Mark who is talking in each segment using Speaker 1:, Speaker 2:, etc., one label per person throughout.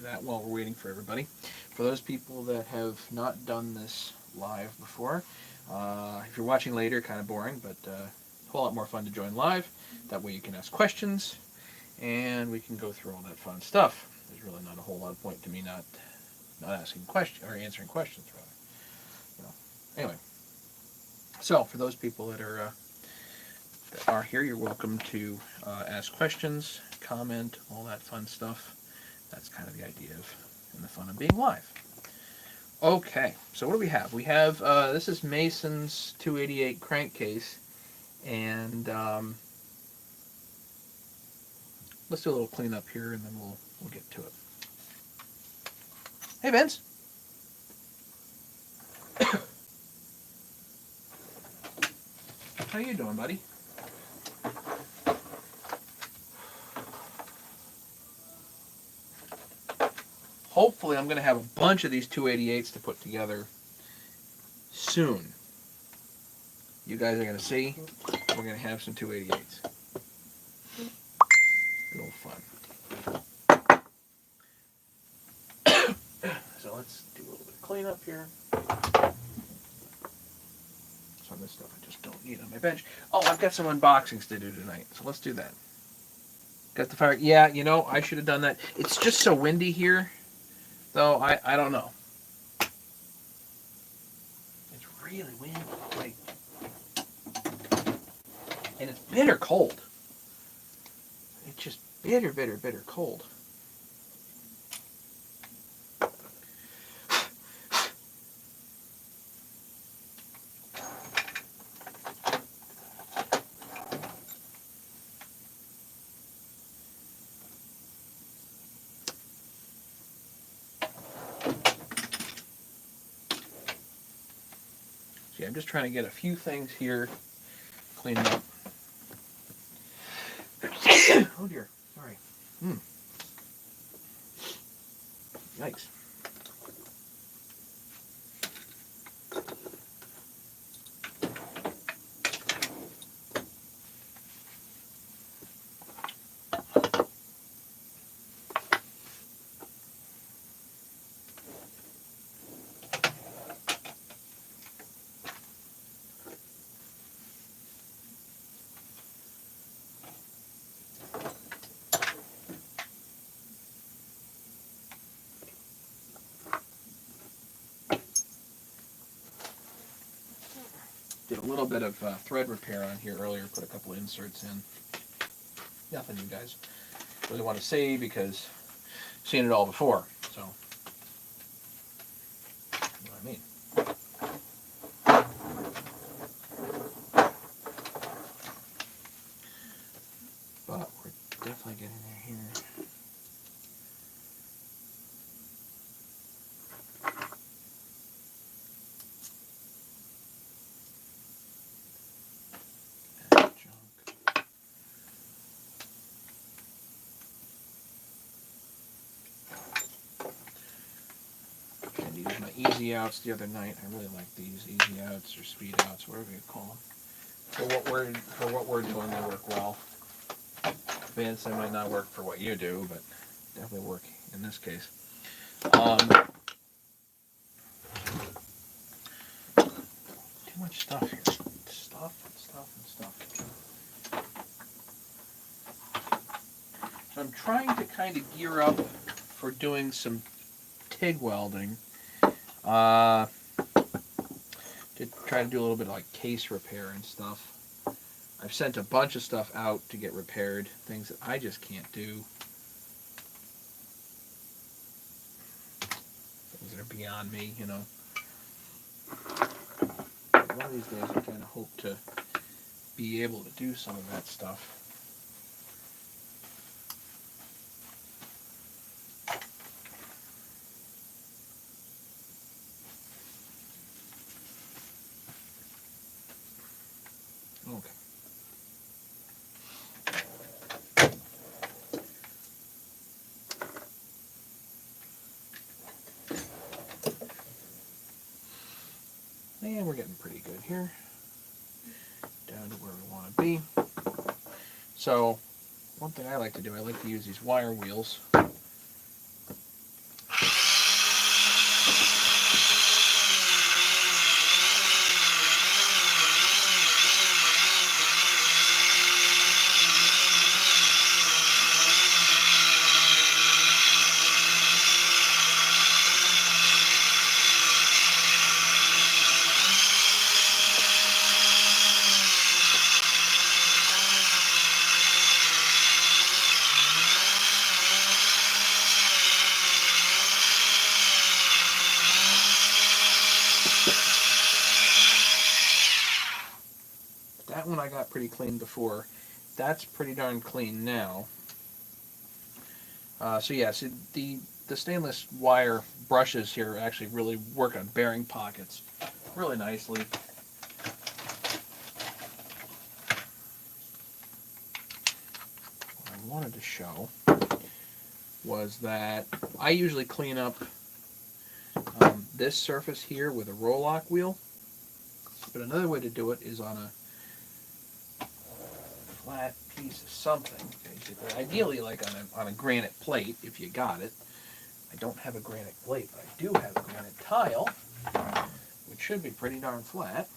Speaker 1: that while we're waiting for everybody. For those people that have not done this live before, if you're watching later, kind of boring, but a whole lot more fun to join live. That way you can ask questions, and we can go through all that fun stuff. There's really not a whole lot of point to me not asking questions or answering questions, rather. Anyway, so for those people that are here, you're welcome to ask questions, comment, all that fun stuff. That's kind of the idea of and the fun of being live. Okay, so what do we have? We have this is Mason's 288 crankcase, and let's do a little cleanup here, and then we'll get to it. Hey, Vince. How you doing, buddy? Hopefully, I'm going to have a bunch of these 288s to put together soon. You guys are going to see we're going to have some 288s. Good old fun. So let's do a little bit of cleanup here. Some of this stuff I just don't need on my bench. Oh, I've got some unboxings to do tonight, so let's do that. Got the fire. Yeah, you know, I should have done that. It's just so windy here, though. I don't know. It's really windy, like, and it's bitter cold. It's just bitter, bitter, bitter cold. See, I'm just trying to get a few things here cleaned up. Oh dear, sorry. Yikes. Did a little bit of thread repair on here earlier, put a couple of inserts in. Nothing you guys really want to see because I've seen it all before, so you know what I mean. But we're definitely getting there here. Easy outs the other night. I really like these easy outs or speed outs, whatever you call them. For what we're doing, they work well. Vince, they might not work for what you do, but definitely work in this case. Too much stuff here. Stuff. So I'm trying to kind of gear up for doing some TIG welding. To try to do a little bit of like case repair and stuff. I've sent a bunch of stuff out to get repaired, things that I just can't do. Things that are beyond me, you know. But one of these days I kind of hope to be able to do some of that stuff. Okay. And we're getting pretty good here. Down to where we want to be. So, one thing I like to do, I like to use these wire wheels one I got pretty clean before. That's pretty darn clean now. So yeah, so the stainless wire brushes here actually really work on bearing pockets really nicely. What I wanted to show was that I usually clean up this surface here with a roll-lock wheel, but another way to do it is on a flat piece of something, basically. Ideally, like on a granite plate, if you got it. I don't have a granite plate, but I do have a granite tile, which should be pretty darn flat.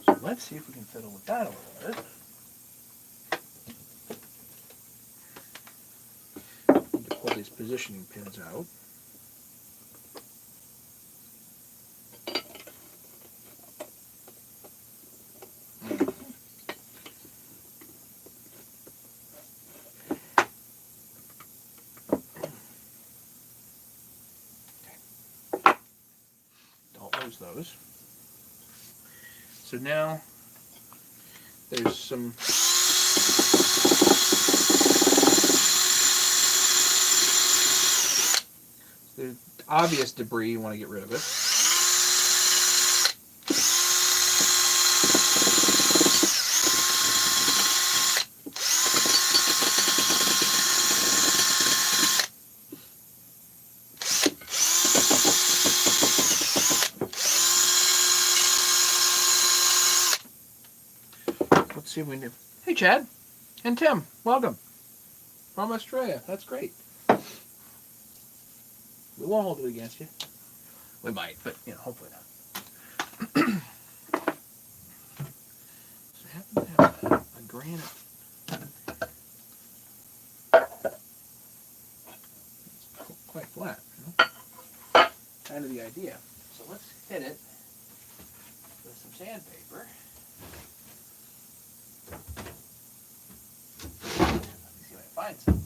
Speaker 1: So let's see if we can fiddle with that a little bit. Need to pull these positioning pins out. Those. So now there's some obvious debris, you want to get rid of it. Let's see if we can do. Hey, Chad and Tim, welcome from Australia. That's great. We won't hold it against you. We might, but hopefully not. So I happen to have a granite. It's quite flat. Kind of the idea. So let's hit it with some sandpaper. Let me see if I can find some.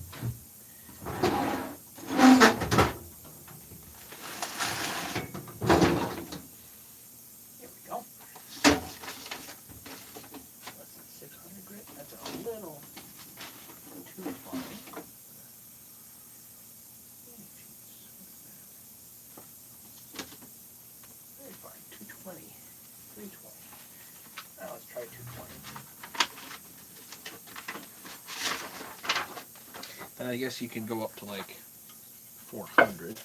Speaker 1: Here we go. What's it, 600 grit? That's a little too fine. Very fine. 220. 320. Now let's try 220. And I guess you can go up to like 400.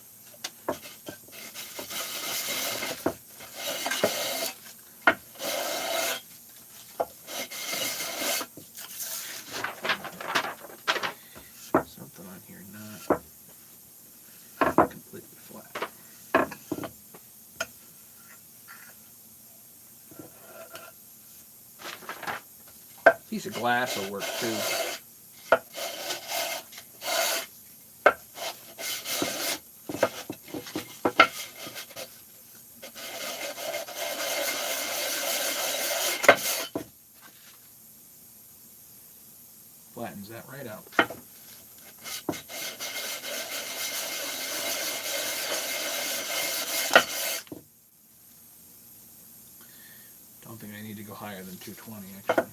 Speaker 1: Something on here not completely flat. Piece of glass will work too. Flattens that right out. Don't think I need to go higher than 220 actually.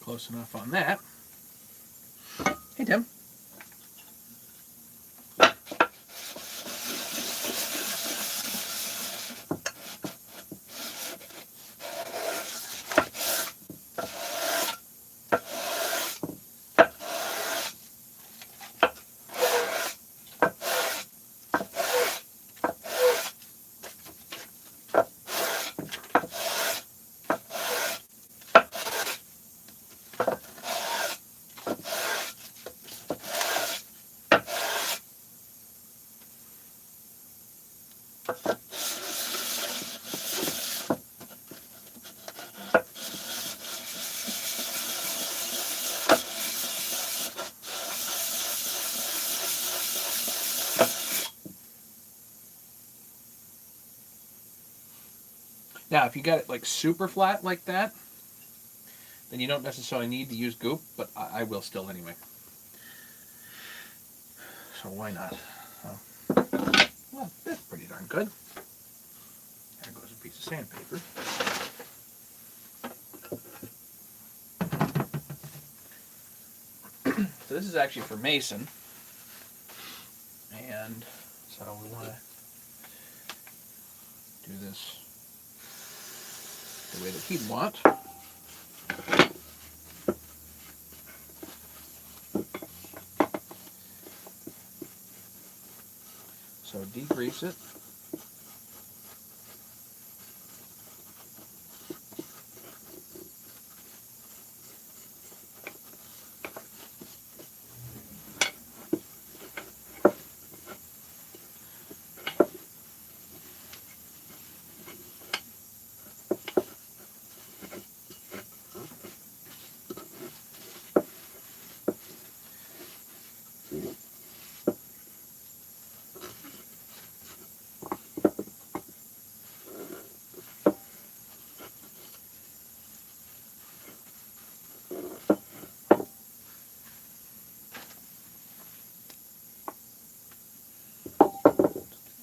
Speaker 1: Close enough on that. Hey, Tim. Now, if you got it like super flat like that, then you don't necessarily need to use goop, but I will still anyway. So why not? Well, that's pretty darn good. There goes a piece of sandpaper. So this is actually for Mason. And so we want to do this the way that he'd want. So degrease it.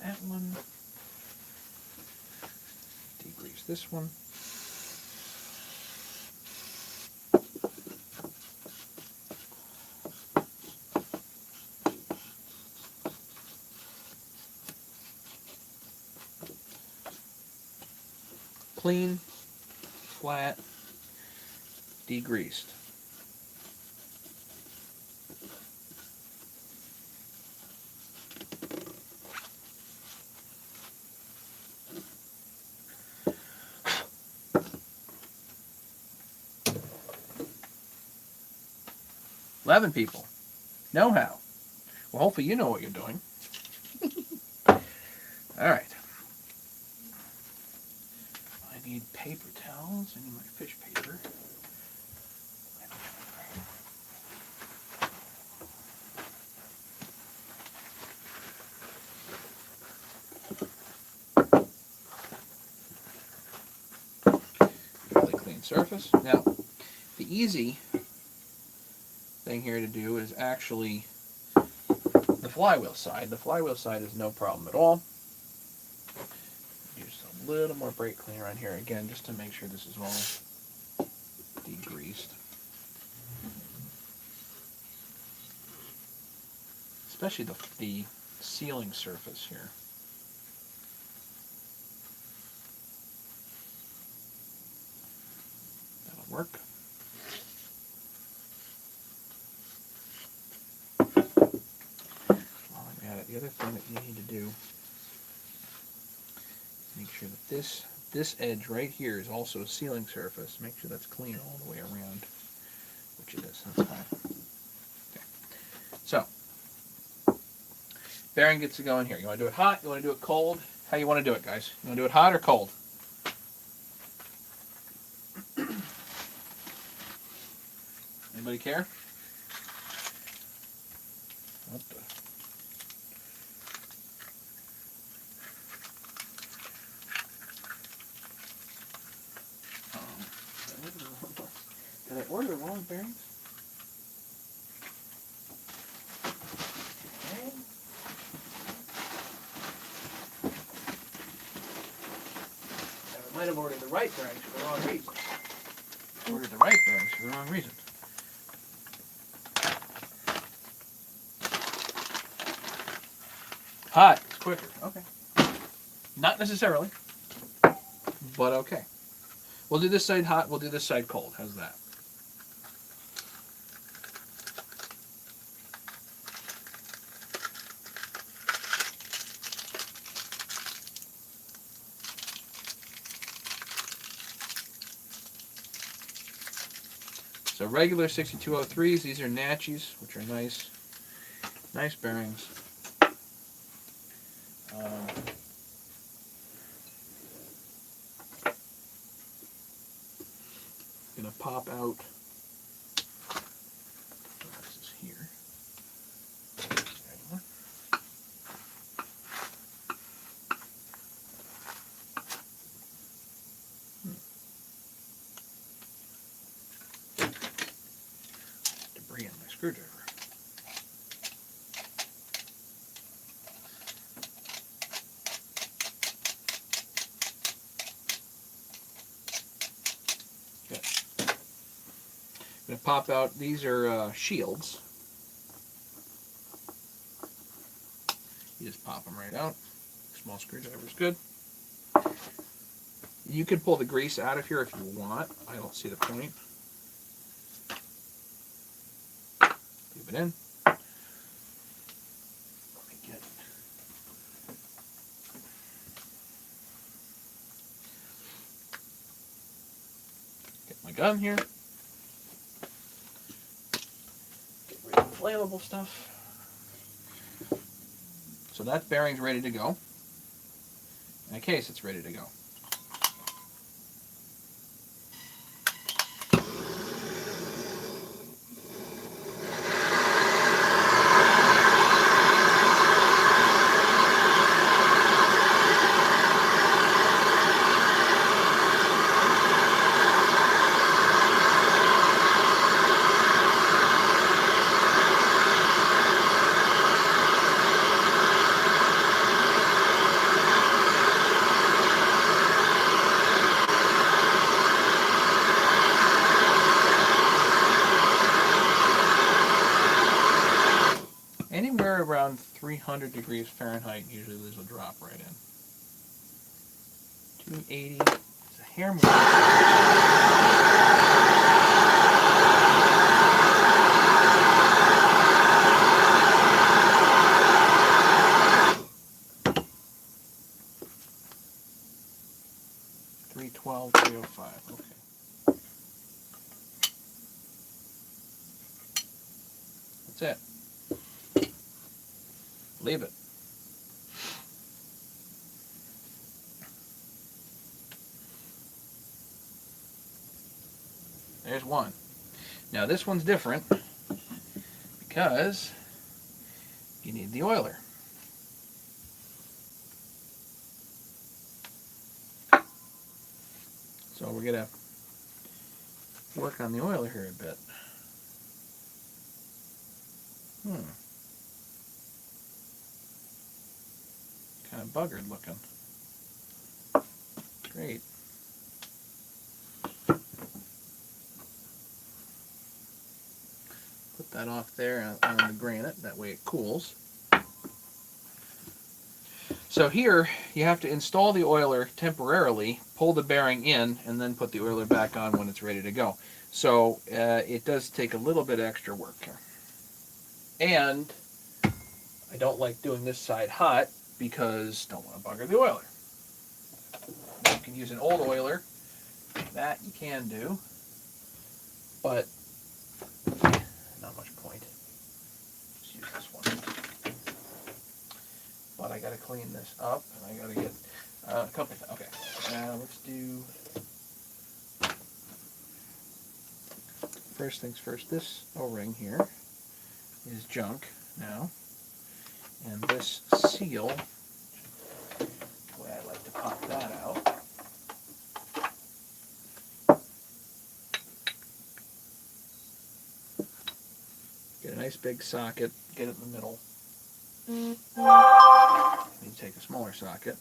Speaker 1: That one. Degrease this one. Clean, flat, degreased. $11 people know how. Well, hopefully you know what you're doing. All right. I need paper towels. I need my fish paper. Really clean surface. Now, the easy thing here to do is actually the flywheel side. The flywheel side is no problem at all. Use a little more brake cleaner on here again, just to make sure this is all degreased. Especially the sealing surface here. That'll work. While I'm at it, the other thing that you need to do, make sure that this edge right here is also a sealing surface. Make sure that's clean all the way around, which it is. That's fine. Okay. So, bearing gets to go in here. You want to do it hot? You want to do it cold? How you want to do it, guys? You want to do it hot or cold? Anybody care? What the? Did I order the wrong bearings? Okay. I might have ordered the right bearings for the wrong reason. Ordered the right bearings for the wrong reason. Hot. It's quicker. Okay. Not necessarily, but okay. We'll do this side hot. We'll do this side cold. How's that? So regular 6203s. These are Natchies, which are nice bearings. Gonna pop out. This is here. battery and my screwdriver. Okay. I'm going to pop out, these are shields. You just pop them right out. Small screwdriver is good. You can pull the grease out of here if you want. I don't see the point. Leave it in. Let me get my gun here. Get rid of the flammable stuff. So that bearing's ready to go. In a case, it's ready to go. Anywhere around 300 degrees Fahrenheit, usually these will drop right in. 280, it's a hair more. 312, 305, okay. That's it. Leave it. There's one. Now this one's different because you need the oiler. So we're going to work on the oiler here a bit. Kind of buggered looking. Great. Put that off there on the granite, that way it cools. So here you have to install the oiler temporarily, pull the bearing in, and then put the oiler back on when it's ready to go. So it does take a little bit extra work here. And I don't like doing this side hot because don't want to bugger the oiler. You can use an old oiler. That you can do. But not much point. Just use this one. But I got to clean this up, and I got to get a couple of things. Okay, let's do. First things first. This O-ring here is junk now, and this seal. The way I like to pop that out. Get a nice big socket, get it in the middle. You take a smaller socket.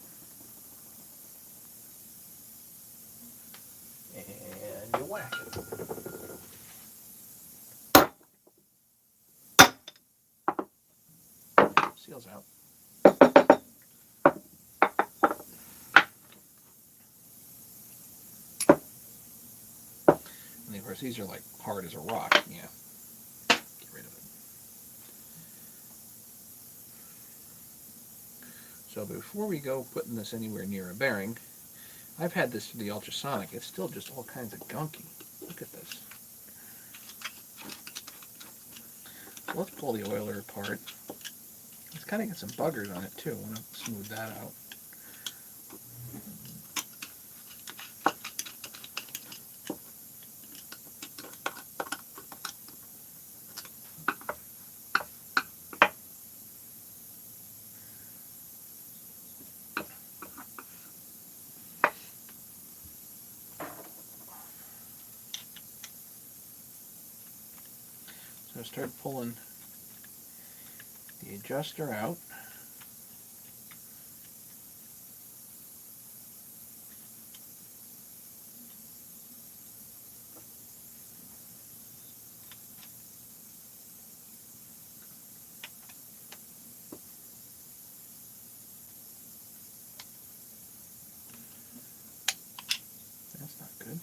Speaker 1: And you whack it. Seals out. And of course these are like hard as a rock. Yeah. Get rid of it. So before we go putting this anywhere near a bearing, I've had this for the ultrasonic. It's still just all kinds of gunky. Look at this. So let's pull the oiler apart. It's kind of got some buggers on it too. I want to smooth that out. So start pulling the adjuster out. That's not good.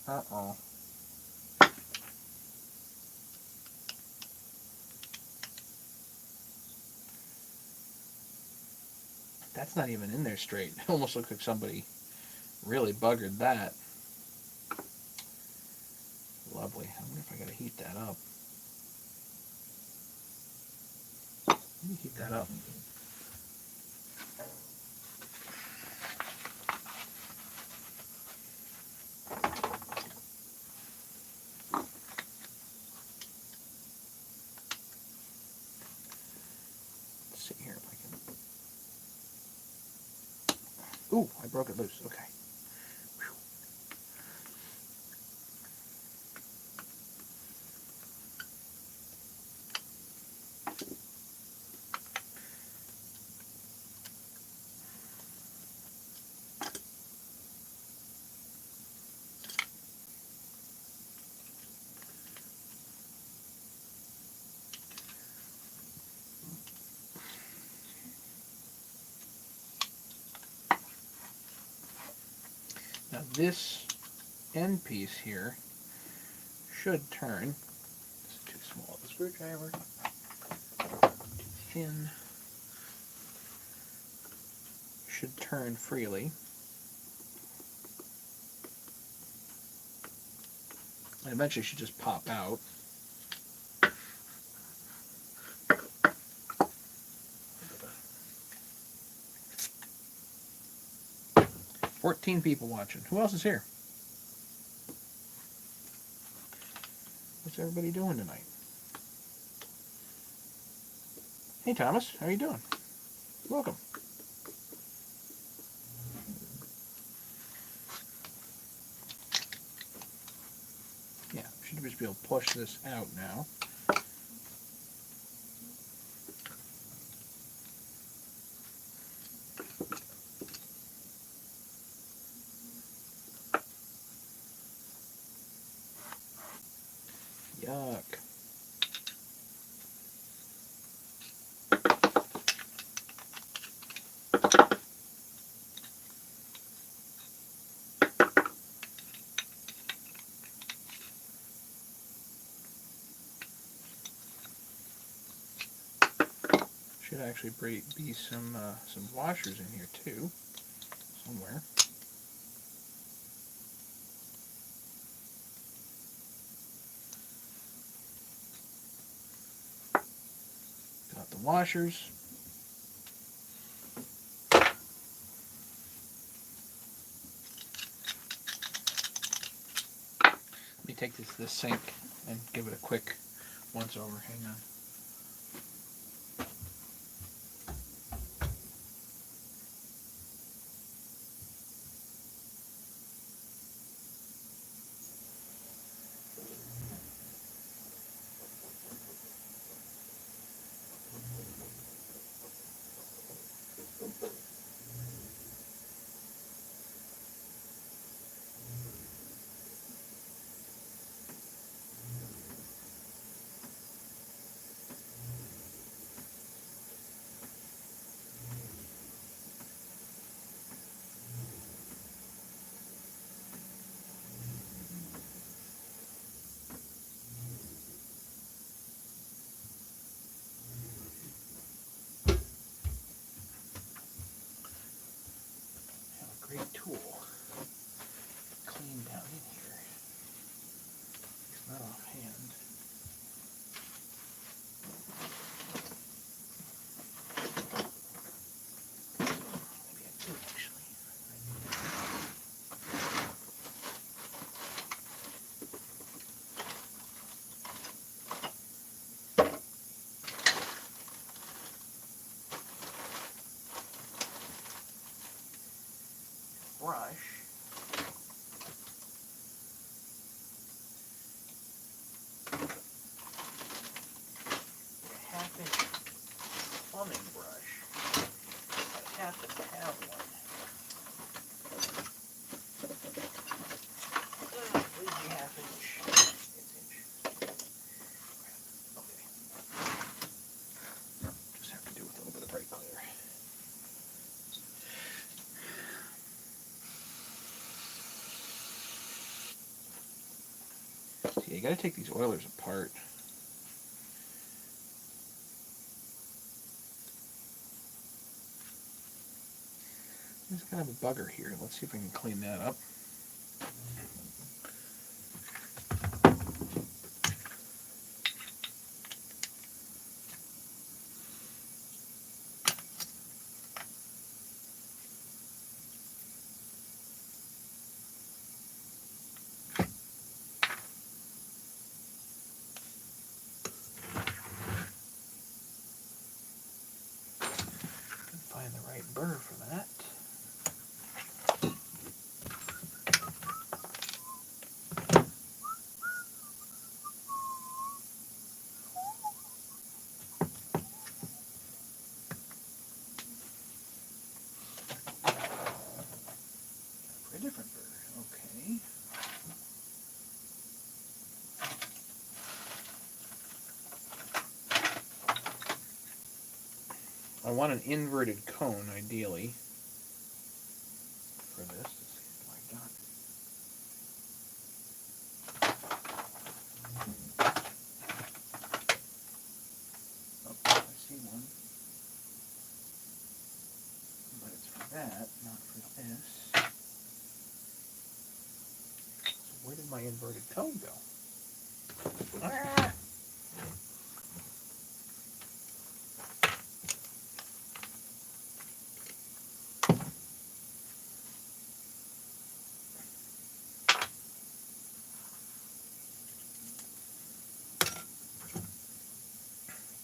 Speaker 1: Uh-oh. That's not even in there straight. It almost looks like somebody really buggered that. Lovely. I wonder if I gotta heat that up. Let me heat that up. Let's see here if I can. Ooh, I broke it loose. Okay. Whew. Now this end piece here should turn. This is too small of a screwdriver. Too thin. Should turn freely. And eventually should just pop out. "14 people watching. Who else is here? What's everybody doing tonight?" Hey Thomas, how are you doing? Welcome. Yeah, should just be able to push this out now. Yuck. Should actually be some washers in here too, somewhere. Got the washers. Let me take this sink and give it a quick once over. Hang on. Great tool. Clean down in here. It's not offhand. Maybe I do actually. brush. A half-inch plumbing brush. I happen to have one. Where's the half-inch? Okay. Just have to do with a little bit of brake clear. See, you gotta take these oilers apart. There's kind of a bugger here. Let's see if we can clean that up. Find the right burr for that. For a different burr, okay. I want an inverted cone, ideally, for this. Let's see what I got. Oh, I see one. But it's for that, not for this. So where did my inverted cone go? Ah!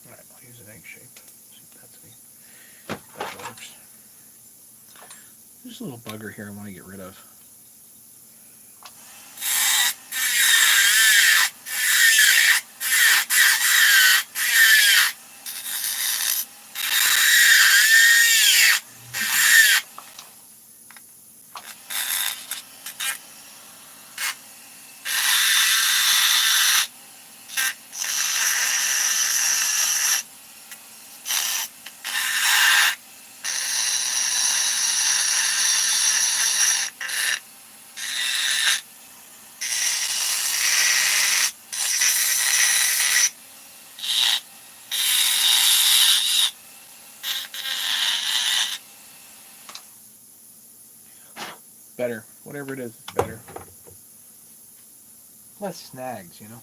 Speaker 1: Alright, I'll use an egg shape. See if that works. There's a little bugger here I want to get rid of. Better. Whatever it is, it's better. Less snags, you know.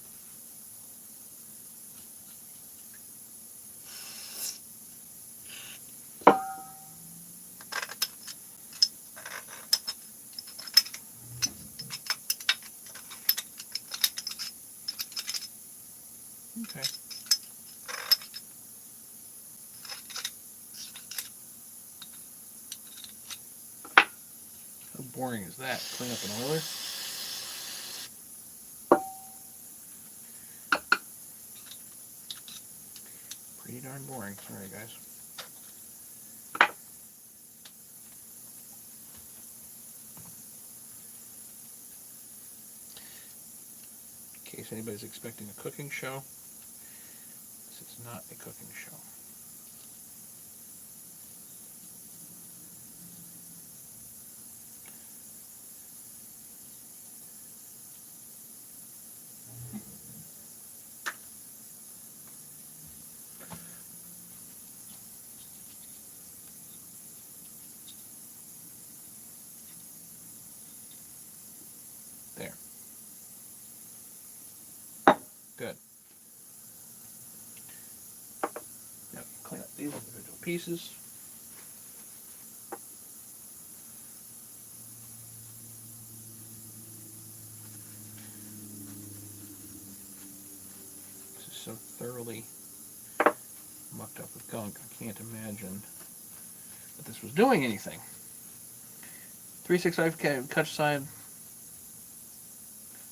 Speaker 1: Okay. How boring is that? Clean up an oiler? Pretty darn boring. Sorry, guys. In case anybody's expecting a cooking show, this is not a cooking show. There. Good. Now clean up these individual pieces. This is so thoroughly mucked up with gunk, I can't imagine that this was doing anything. 365 clutch side.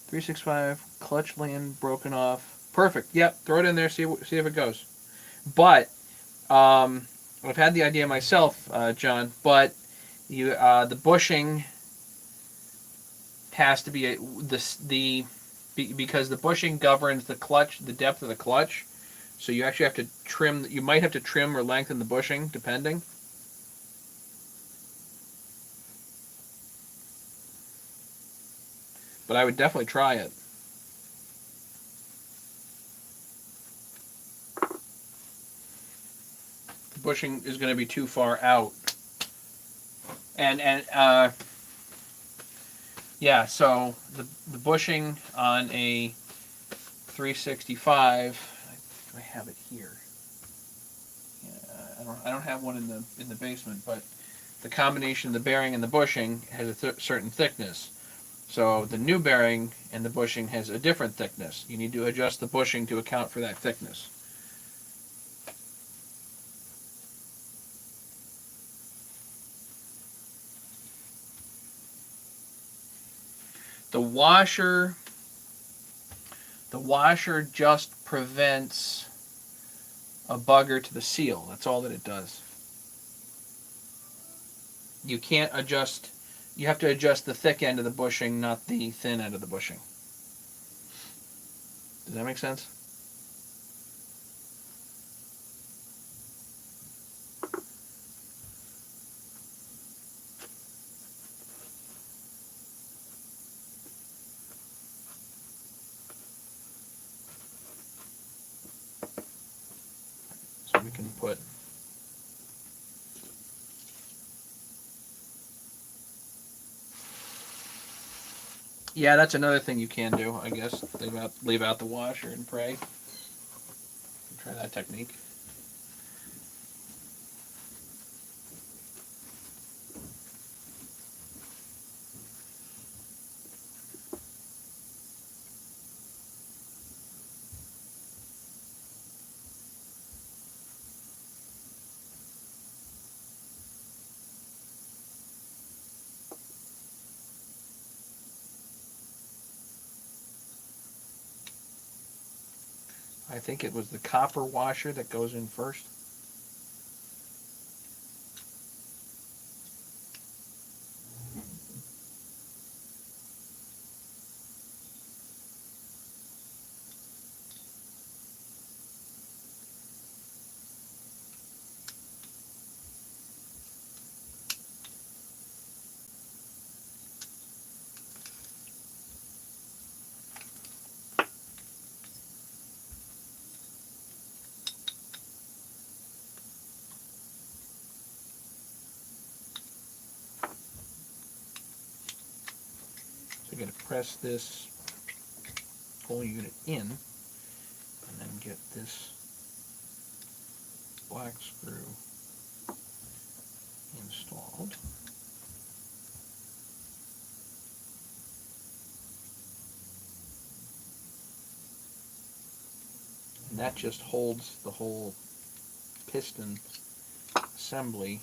Speaker 1: 365 clutch land broken off. Perfect. Yep. Throw it in there. See if it goes. But I've had the idea myself, John. But the bushing has to be because the bushing governs the clutch, the depth of the clutch. So you actually have to trim. You might have to trim or lengthen the bushing, depending. But I would definitely try it. The bushing is going to be too far out. And yeah, so the bushing on a 365, I have it here. Yeah, I don't have one in the basement, but the combination of the bearing and the bushing has a certain thickness. So the new bearing and the bushing has a different thickness. You need to adjust the bushing to account for that thickness. The washer just prevents a bugger to the seal. That's all that it does. You can't adjust. You have to adjust the thick end of the bushing, not the thin end of the bushing. Does that make sense? So we can put yeah, that's another thing you can do, I guess. Leave out the washer and pray. Try that technique. I think it was the copper washer that goes in first. So you're going to press this whole unit in, and then get this black screw installed. And that just holds the whole piston assembly.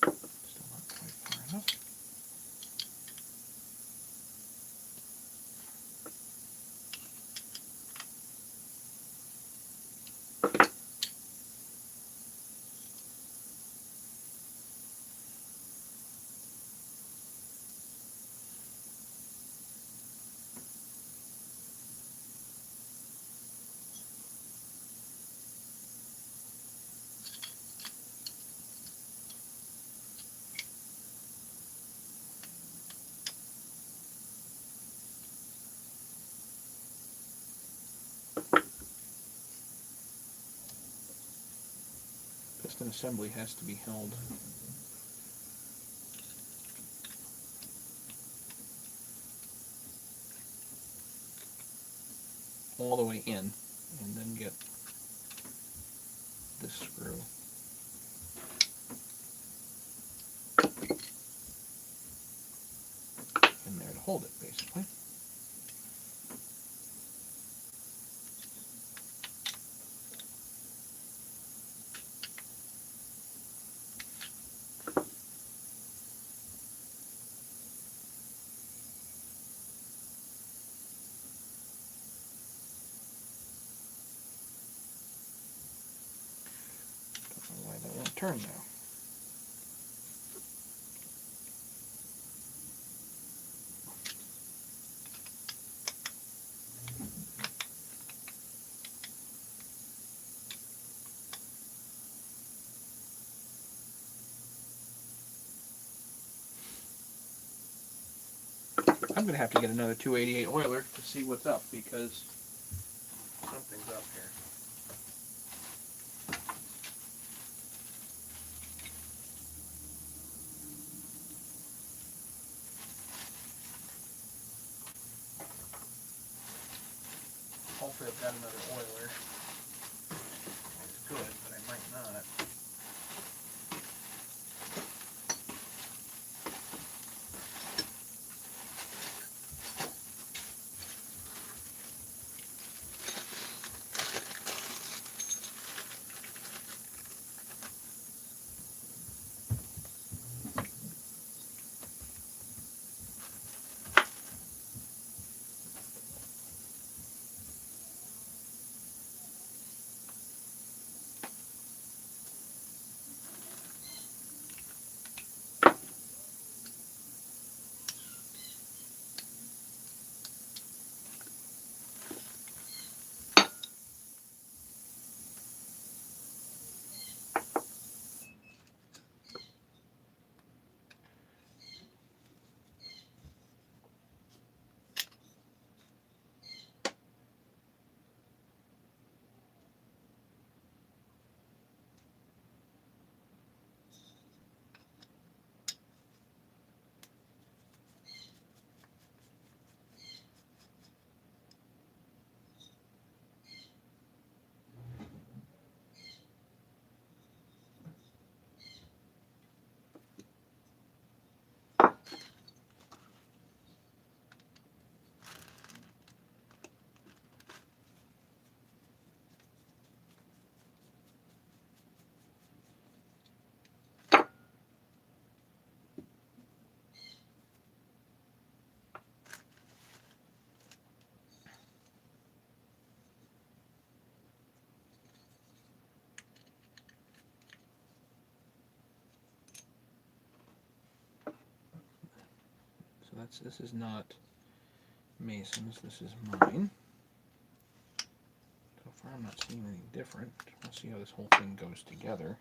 Speaker 1: Still not quite far enough. Piston assembly has to be held all the way in, and then get this screw in there to hold it, basically. turn now. I'm going to have to get another 288 oiler to see what's up, because something's up here. Hopefully I've got another oiler. It's good, but I might not. So this is not Mason's, this is mine. So far I'm not seeing anything different. We'll see how this whole thing goes together.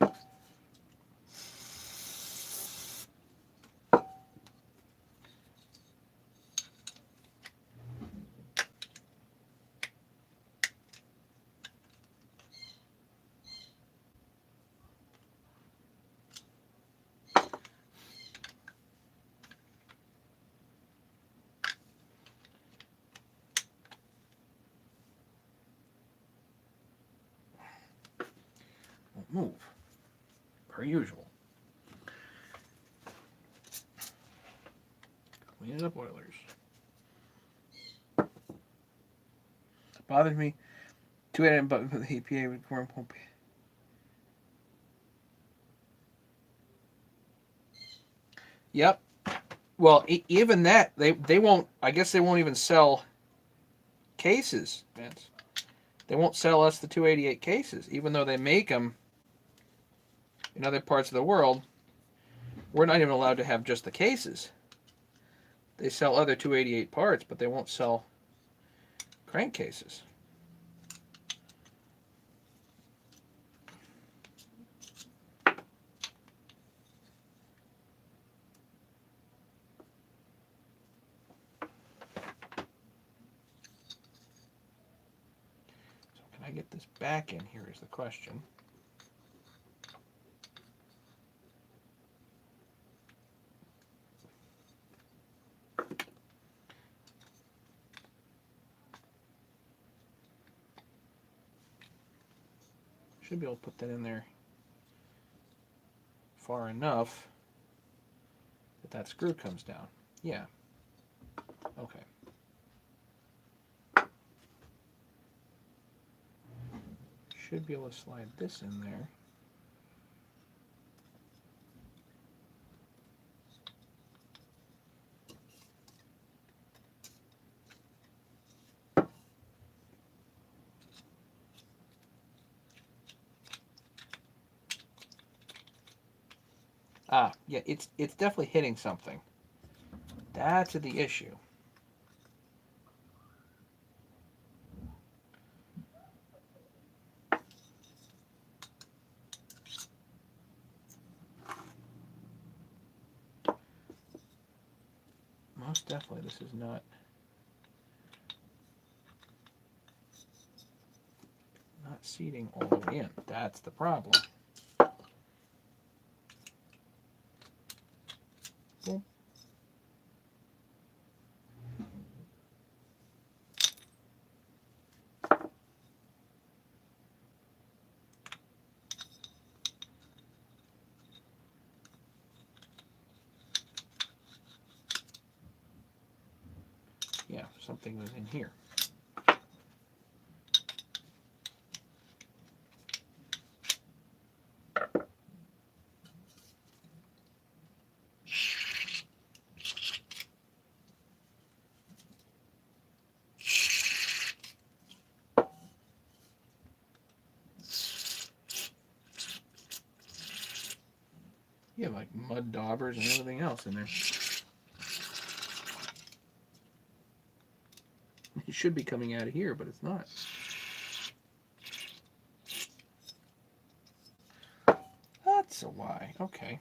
Speaker 1: Won't move, per usual. Cleaning up oilers. Bothers me. 288 button for the EPA with corn pump. Yep. Well, even that, they won't, I guess they won't even sell cases, Vince. They won't sell us the 288 cases, even though they make them in other parts of the world. We're not even allowed to have just the cases. They sell other 288 parts, but they won't sell crankcases. So can I get this back in here is the question. Should be able to put that in there far enough that that screw comes down. Yeah. Okay. Should be able to slide this in there. Ah, yeah, it's definitely hitting something. That's the issue. Most definitely, this is not seating all the way in. That's the problem. Boom. Yeah, something was in here. Yeah, like mud daubers and everything else in there. It should be coming out of here, but it's not. That's a why. Okay.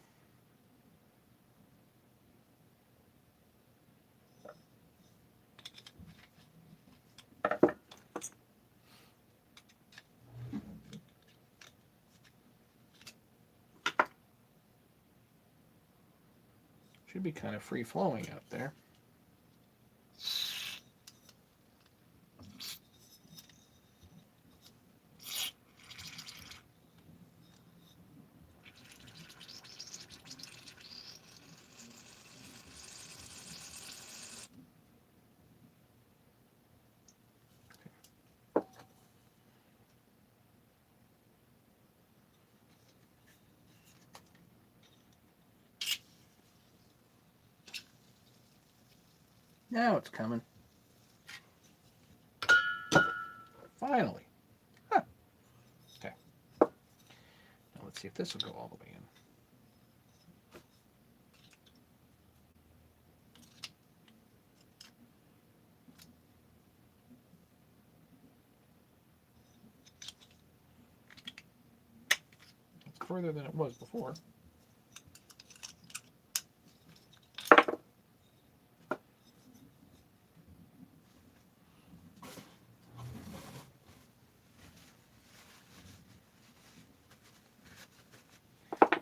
Speaker 1: Should be kind of free flowing out there. Now it's coming. Finally. Huh. Okay. Now let's see if this will go all the way in. It's further than it was before.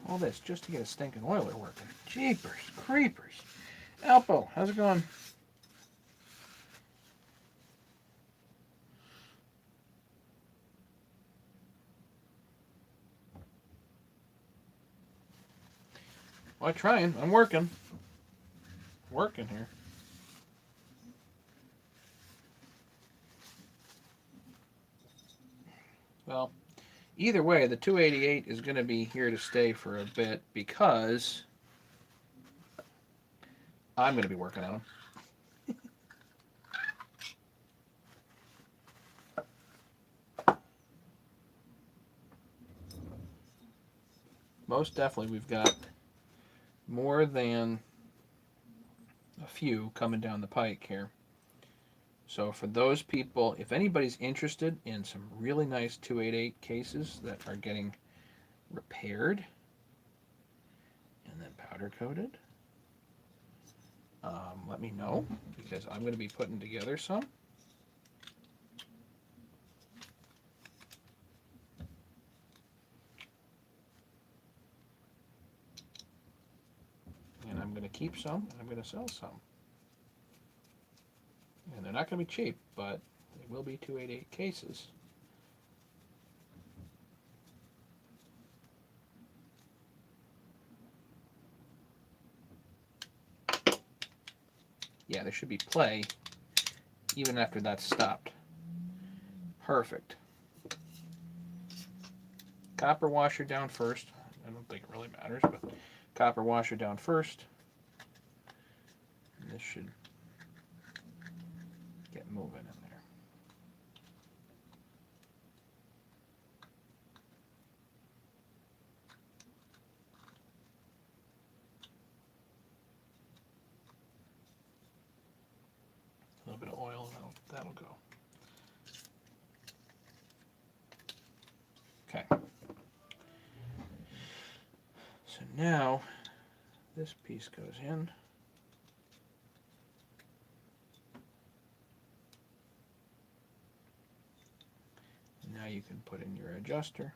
Speaker 1: All this just to get a stinking oiler working. Jeepers, creepers. Alpo, how's it going? Well, I'm trying. I'm working. Working here. Well, either way, the 288 is going to be here to stay for a bit because I'm going to be working on them. Most definitely, we've got more than a few coming down the pike here. So for those people, if anybody's interested in some really nice 288 cases that are getting repaired and then powder coated, let me know because I'm going to be putting together some. And I'm going to keep some and I'm going to sell some. And they're not going to be cheap, but they will be 288 cases. Yeah, there should be play even after that's stopped. Perfect. Copper washer down first. I don't think it really matters, but copper washer down first. And this should get moving in there. And now this piece goes in. And now you can put in your adjuster.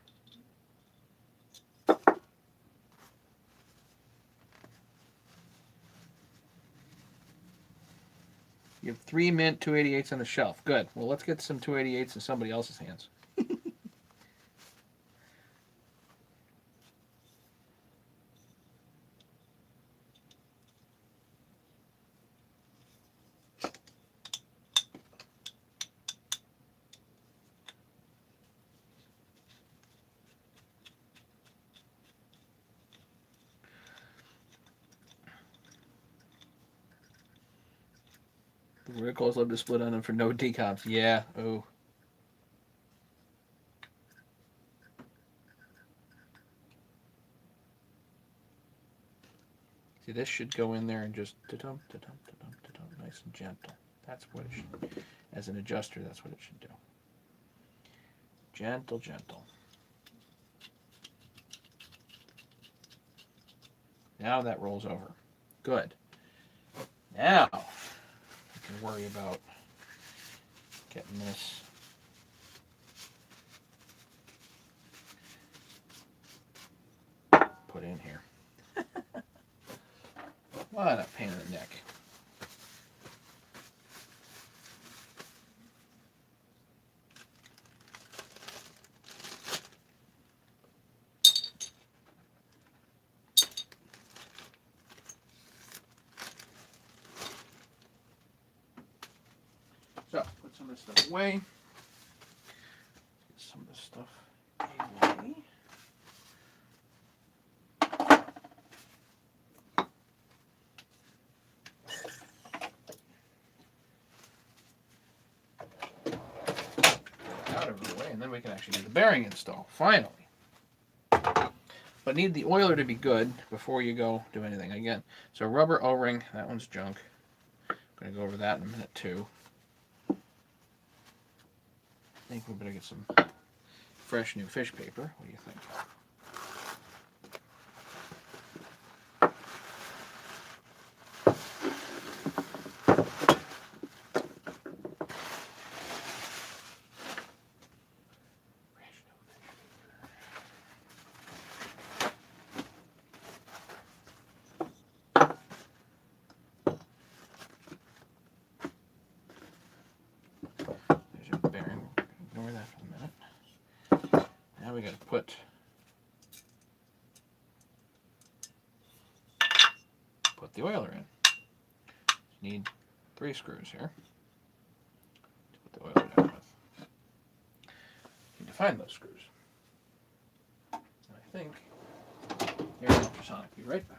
Speaker 1: You have 3 mint 288s on the shelf. Good. Well, let's get some 288s in somebody else's hands. The Rickles love to split on them for no decomps. Yeah. Oh. See, this should go in there and just da-dum, da-dum, da-dum, da-dum, nice and gentle. That's what it should. As an adjuster, that's what it should do. Gentle, gentle. Now that rolls over. Good. Now we can worry about getting this put in here. What a pain in the neck. So, put some of this stuff away. Get some of this stuff away. Out of the way, and then we can actually do the bearing install, finally. But need the oiler to be good before you go do anything. Again, so rubber O-ring, that one's junk. I'm going to go over that in a minute too. I think we better get some fresh new fish paper. What do you think? Now we got to put the oiler in. You need 3 screws here to put the oiler down with. You need to find those screws. And I think they're in ultrasonic. Be right back.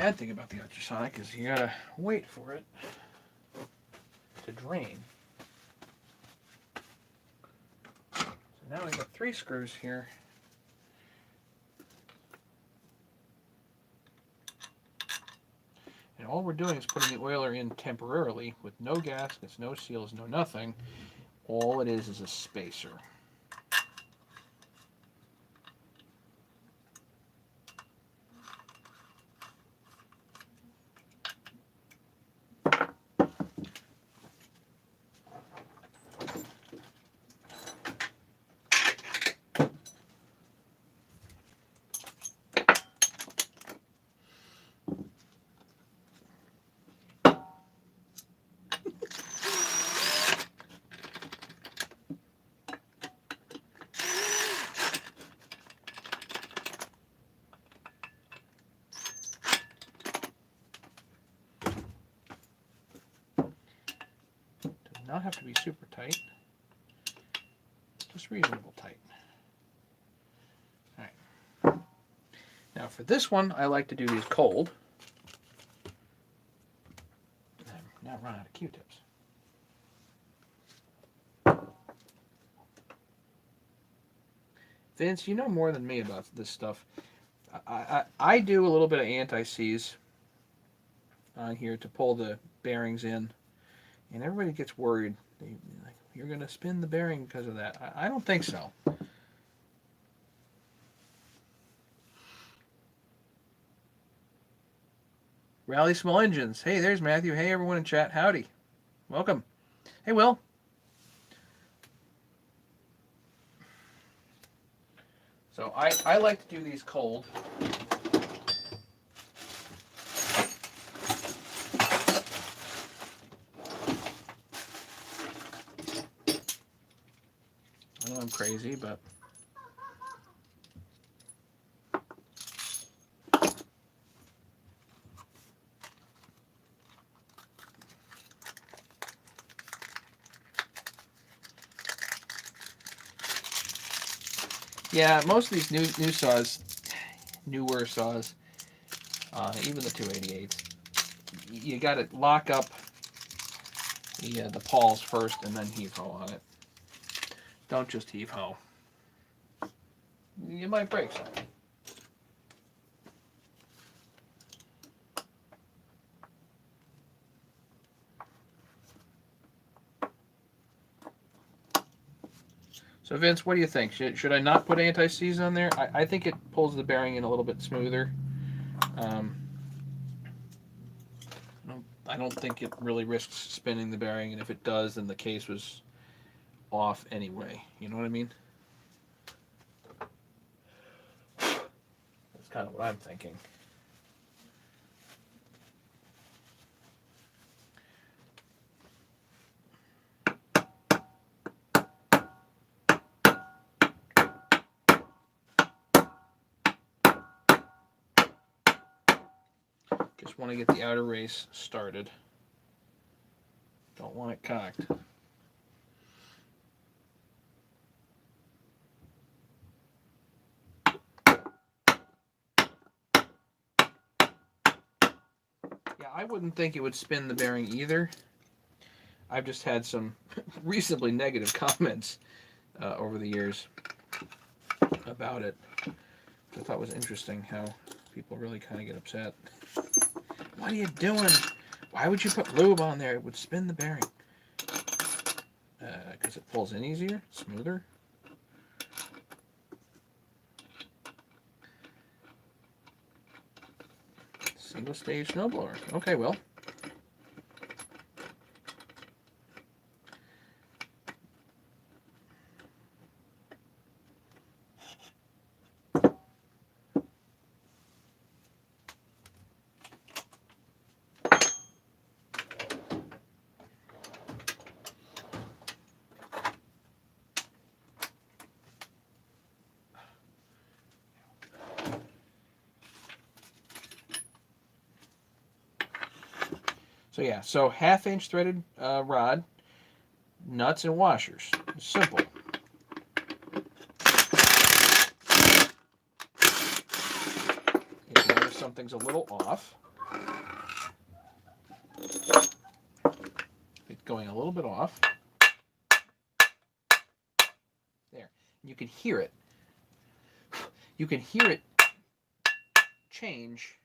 Speaker 1: bad thing about the ultrasonic is you gotta wait for it to drain. So now we've got 3 screws here. And all we're doing is putting the oiler in temporarily with no gaskets, no seals, no nothing. All it is a spacer. Not have to be super tight, just reasonable tight. All right. Now for this one, I like to do these cold. I've now run out of Q-tips. Vince, you know more than me about this stuff. I do a little bit of anti-seize on here to pull the bearings in. And everybody gets worried. Like, you're going to spin the bearing because of that. I don't think so. Rally Small Engines. Hey, there's Matthew. Hey, everyone in chat. Howdy. Welcome. Hey, Will. So I like to do these cold. I know I'm crazy, but yeah, most of these newer saws, even the 288s, you got to lock up the pawls first and then heave hoe on it. Don't just heave hoe. You might break something. So Vince, what do you think? Should I not put anti-seize on there? I think it pulls the bearing in a little bit smoother. I don't think it really risks spinning the bearing, and if it does, then the case was off anyway. You know what I mean? That's kind of what I'm thinking. Just want to get the outer race started. Don't want it cocked. Yeah, I wouldn't think it would spin the bearing either. I've just had some reasonably negative comments over the years about it. I thought it was interesting how people really kind of get upset. What are you doing? Why would you put lube on there? It would spin the bearing. Because it pulls in easier, smoother. Single stage snowblower. Okay, well. So yeah, so 1/2 inch threaded rod, nuts and washers. Simple. If you notice something's a little off, It's going a little bit off. There. You can hear it. You can hear it change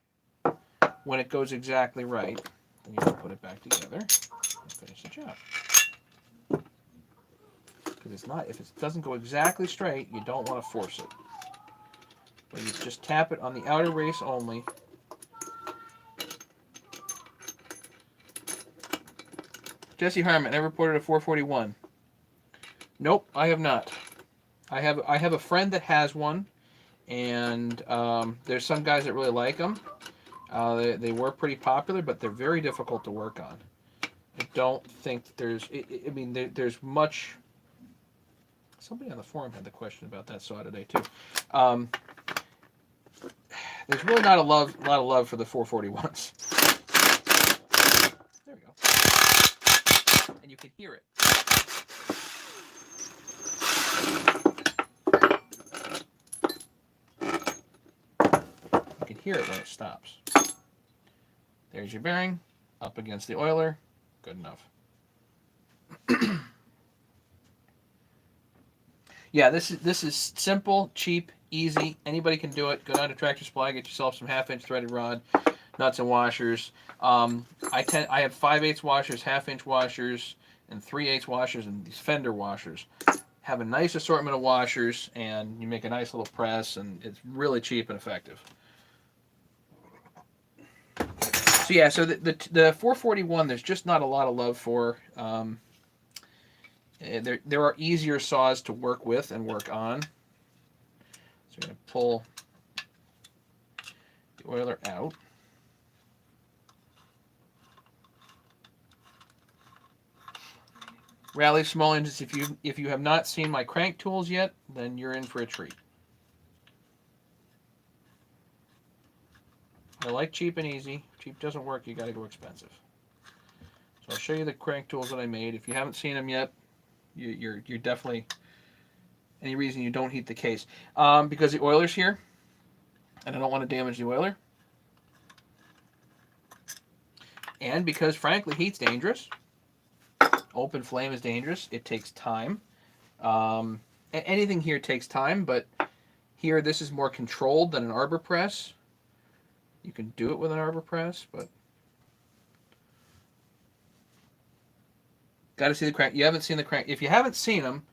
Speaker 1: when it goes exactly right. Then you can put it back together and finish the job. Because it's not, if it doesn't go exactly straight, you don't want to force it. But you just tap it on the outer race only. Jesse Harmon, ever reported a 441? Nope, I have not. I have a friend that has one, and there's some guys that really like them. They were pretty popular, but they're very difficult to work on. I don't think there's. I mean, there's much. Somebody on the forum had the question about that saw today too. There's really not a lot of love for the 441s. There we go. And you can hear it. You can hear it when it stops. There's your bearing, up against the oiler, good enough. Yeah, this is simple, cheap, easy. Anybody can do it. Go down to Tractor Supply, get yourself some 1/2-inch threaded rod, nuts and washers. I have 5/8 washers, 1/2-inch washers, and 3/8 washers, and these fender washers. Have a nice assortment of washers, and you make a nice little press, and it's really cheap and effective. So yeah, so the 441, there's just not a lot of love for. There are easier saws to work with and work on. So I'm going to pull the oiler out. Rally small engines, if you have not seen my crank tools yet, then you're in for a treat. I like cheap and easy. If cheap doesn't work, you got to go expensive. So I'll show you the crank tools that I made. If you haven't seen them yet, you're definitely, any reason you don't heat the case. Because the oiler's here, and I don't want to damage the oiler. And because, frankly, heat's dangerous. Open flame is dangerous. It takes time. Anything here takes time, but here this is more controlled than an arbor press. You can do it with an arbor press, but got to see the crank. You haven't seen the crank. If you haven't seen them,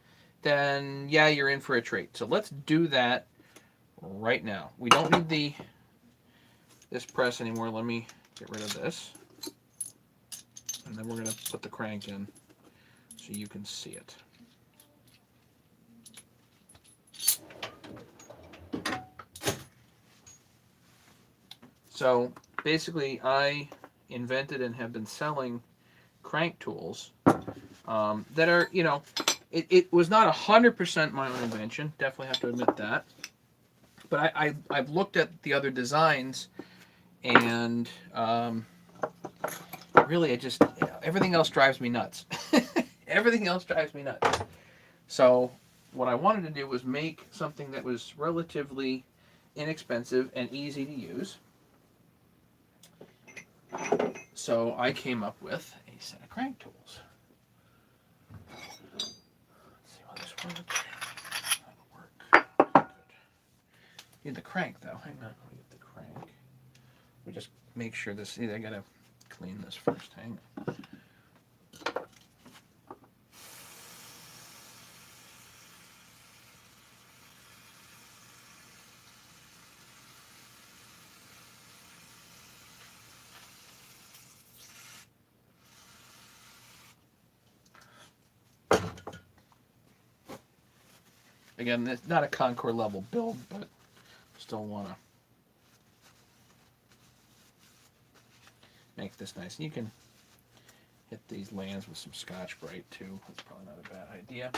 Speaker 1: then yeah, you're in for a treat. So let's do that right now. We don't need this press anymore. Let me get rid of this. And then we're going to put the crank in so you can see it. So basically, I invented and have been selling crank tools that are, you know, it was not 100% my own invention. Definitely have to admit that. But I've looked at the other designs, and really, everything else drives me nuts. Everything else drives me nuts. So what I wanted to do was make something that was relatively inexpensive and easy to use. So I came up with a set of crank tools. Let's see how this works. That'll work. Good. Need the crank though. Hang on, we get the crank. We just make sure this. I gotta clean this first. Hang on. Again, it's not a Concord level build, but still want to make this nice. And you can hit these lands with some Scotch-Brite too. That's probably not a bad idea.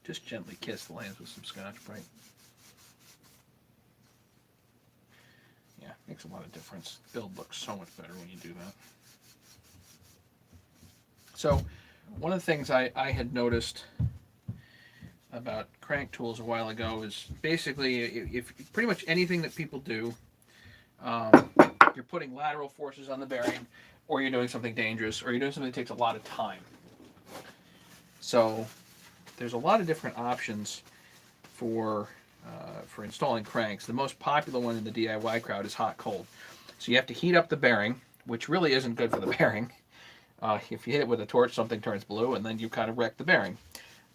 Speaker 1: Just gently kiss the lands with some Scotch-Brite. Yeah, makes a lot of difference. The build looks so much better when you do that. So one of the things I had noticed about crank tools a while ago is basically if pretty much anything that people do, you're putting lateral forces on the bearing, or you're doing something dangerous, or you're doing something that takes a lot of time. So there's a lot of different options for installing cranks. The most popular one in the DIY crowd is hot cold. So you have to heat up the bearing, which really isn't good for the bearing. If you hit it with a torch, something turns blue, and then you kind of wreck the bearing.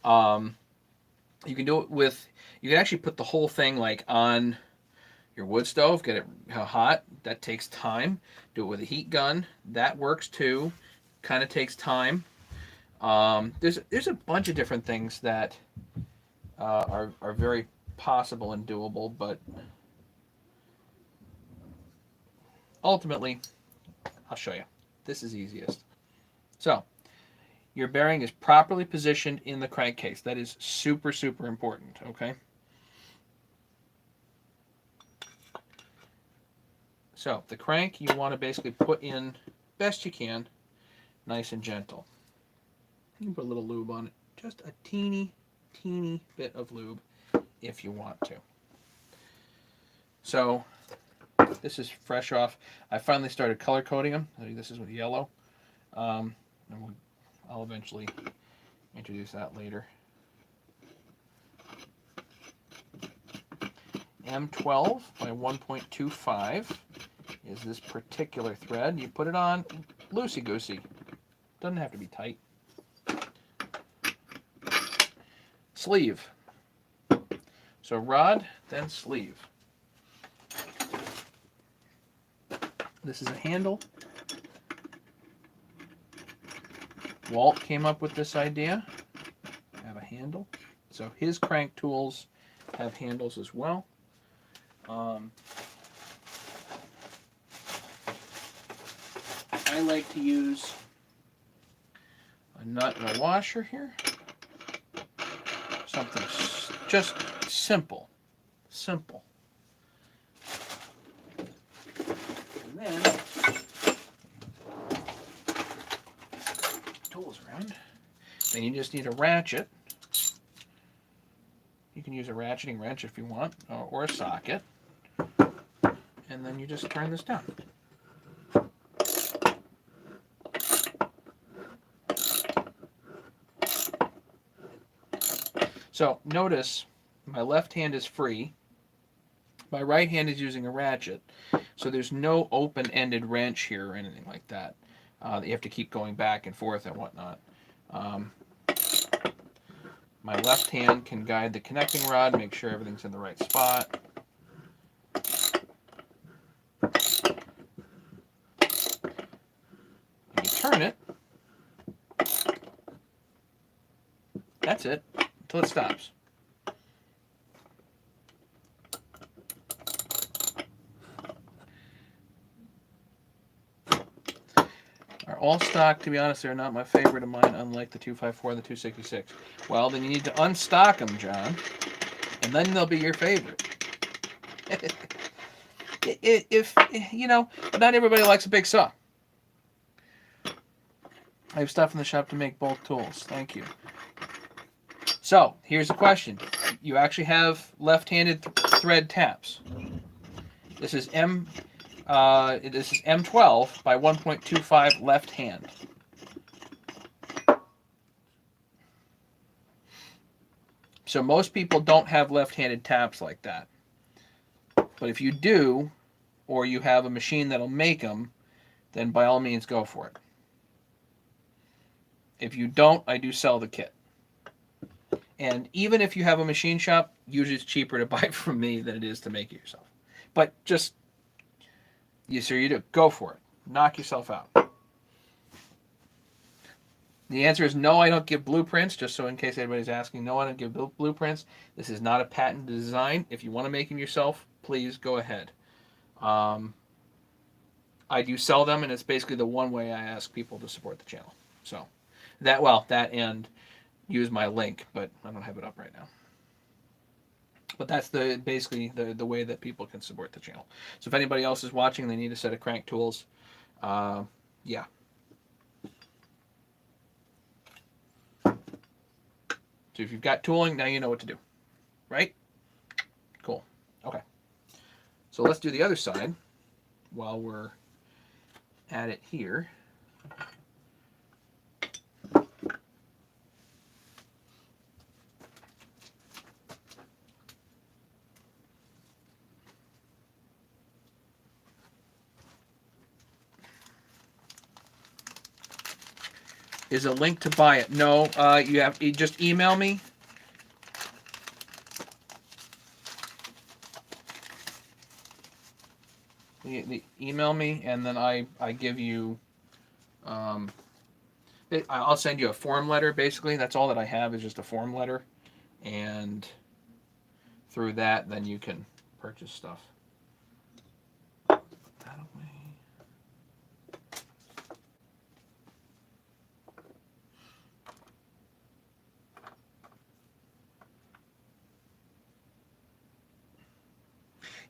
Speaker 1: You can do it with, you can actually put the whole thing like on your wood stove, get it hot. That takes time. Do it with a heat gun. That works too. Kind of takes time. There's a bunch of different things that are very possible and doable, but ultimately, I'll show you. This is easiest. So, your bearing is properly positioned in the crankcase. That is super, super important, okay? So, the crank you want to basically put in best you can, nice and gentle. You can put a little lube on it, just a teeny bit of lube if you want to. So, this is fresh off. I finally started color coding them. I think this is with yellow. And I'll eventually introduce that later. M12 by 1.25 is this particular thread. You put it on loosey-goosey. Doesn't have to be tight. Sleeve. So rod, then sleeve. This is a handle. Walt came up with this idea. Have a handle. So his crank tools have handles as well. I like to use a nut and a washer here. Something just simple. And then tools around. Then you just need a ratchet. You can use a ratcheting wrench if you want, or a socket. And then you just turn this down. So notice my left hand is free. My right hand is using a ratchet. So there's no open-ended wrench here or anything like that. You have to keep going back and forth and whatnot. My left hand can guide the connecting rod, make sure everything's in the right spot. And you turn it. That's it, until it stops. Are all stock, to be honest, they're not my favorite of mine, unlike the 254 and the 266. Well, then you need to unstock them, John, and then they'll be your favorite. If, you know, not everybody likes a big saw. I have stuff in the shop to make both tools. Thank you. So, here's the question. You actually have left-handed thread taps. This is M12 by 1.25 left hand. So most people don't have left-handed taps like that. But if you do, or you have a machine that'll make them, then by all means go for it. If you don't, I do sell the kit. And even if you have a machine shop, usually it's cheaper to buy it from me than it is to make it yourself. But just, yes sir, you do. Go for it. Knock yourself out. The answer is no, I don't give blueprints, just so in case anybody's asking. No, I don't give blueprints. This is not a patented design. If you want to make them yourself, please go ahead. I do sell them, and it's basically the one way I ask people to support the channel. So, that and use my link, but I don't have it up right now. But that's basically the way that people can support the channel. So if anybody else is watching, they need a set of crank tools. Yeah. So if you've got tooling, now you know what to do, right? Cool. Okay. So let's do the other side while we're at it here. Is a link to buy it? No, you just email me. Email me, and then I give you. I'll send you a form letter. Basically, that's all that I have is just a form letter, and through that, then you can purchase stuff. That away.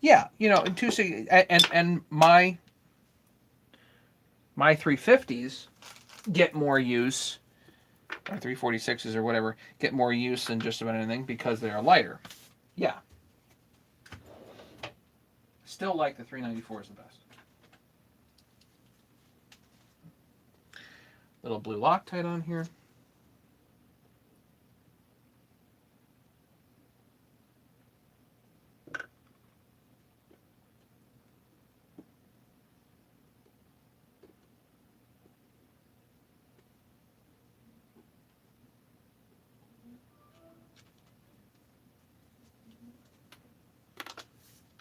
Speaker 1: Yeah, and my 350s get more use, or 346s or whatever, get more use than just about anything because they are lighter. Yeah. Still like the 394 is the best. Little blue Loctite on here.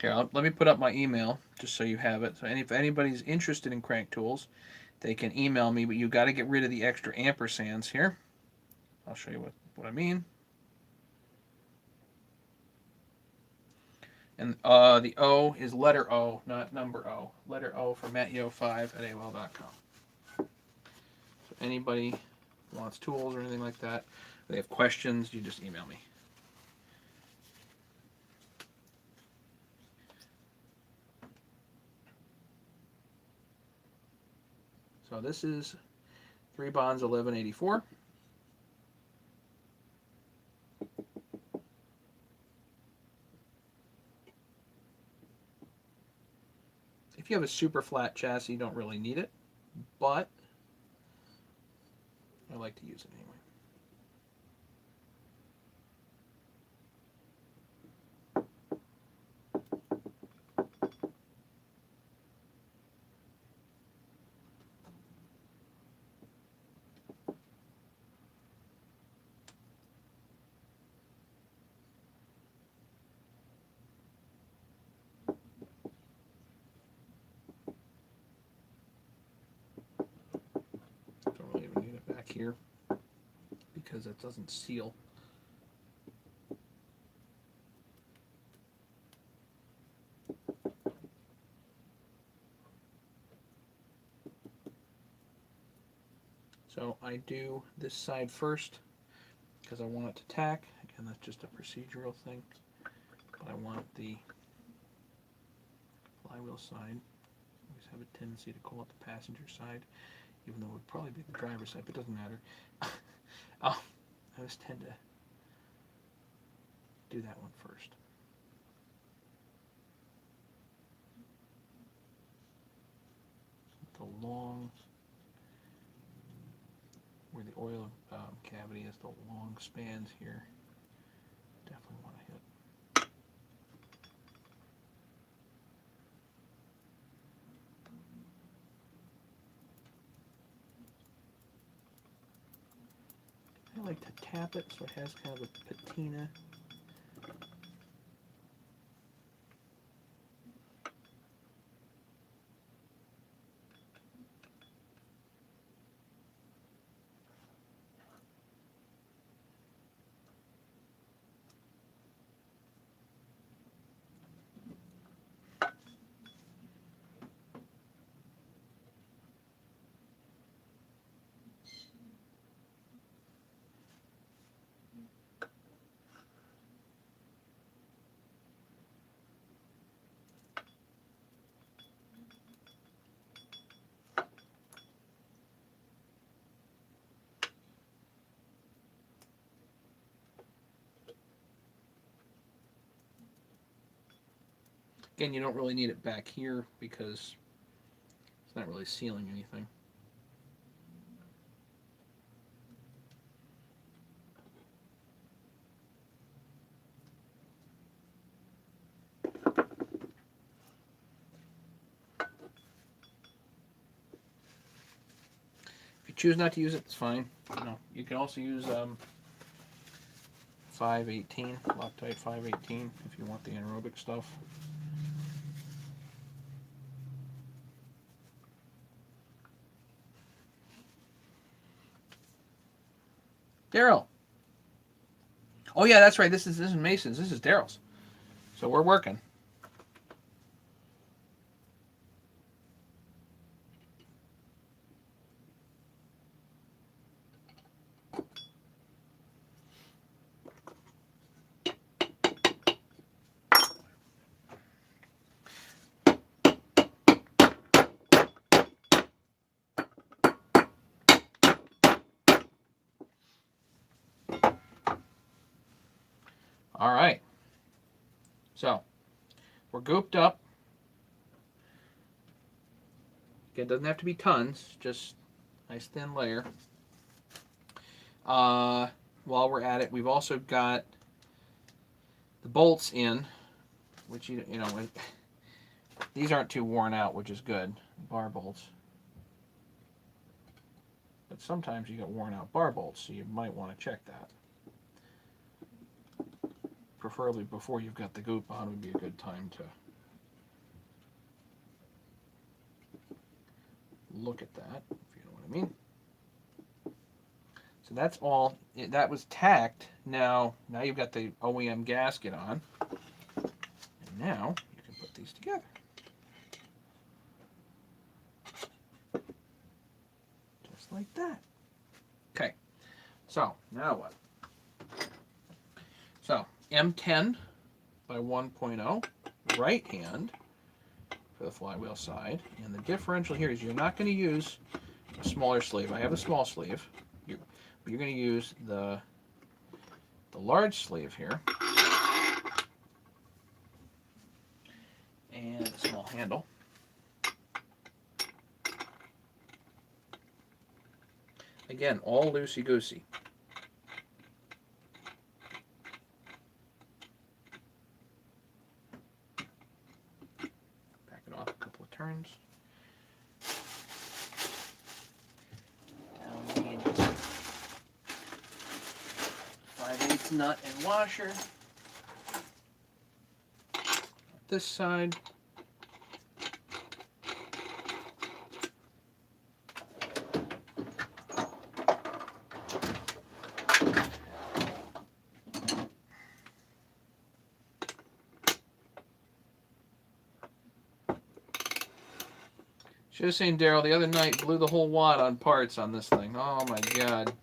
Speaker 1: Here, let me put up my email just so you have it. So if anybody's interested in crank tools, they can email me, but you got to get rid of the extra ampersands here. I'll show you what I mean. And the O is letter O, not number O. Letter O for mattyo5@aol.com. So anybody wants tools or anything like that, if they have questions, you just email me. So this is 3 bonds 1184. If you have a super flat chassis, you don't really need it, but I like to use it anyway. Don't really even need it back here because it doesn't seal. So I do this side first because I want it to tack. Again, that's just a procedural thing. But I want the flywheel side. I always have a tendency to call it the passenger side, even though it would probably be the driver's side, but it doesn't matter. I always tend to do that one first. The long, where the oil cavity is, the long spans here, definitely want to hit. I like to tap it so it has kind of a patina. Again, you don't really need it back here because it's not really sealing anything. If you choose not to use it, it's fine. You can also use 518, Loctite 518 if you want the anaerobic stuff. Daryl. Oh yeah, that's right. This is Mason's. This is Daryl's. So we're working. All right. So we're gooped up. Again, it doesn't have to be tons, just nice thin layer. While we're at it, we've also got the bolts in, which these aren't too worn out, which is good. Bar bolts. But sometimes you get worn out bar bolts, so you might want to check that. Preferably before you've got the goop on would be a good time to look at that, if you know what I mean. So that's all. That was tacked. Now you've got the OEM gasket on. And now you can put these together. Just like that. Okay. So now what? So M10 by 1.0, right hand for the flywheel side. And the differential here is you're not going to use a smaller sleeve. I have a small sleeve. You're going to use the large sleeve here. And a small handle. Again, all loosey-goosey. Back it off a couple of turns. Now we need 5/8 nut and washer. This side. Should have seen Daryl the other night blew the whole wad on parts on this thing. Oh my god.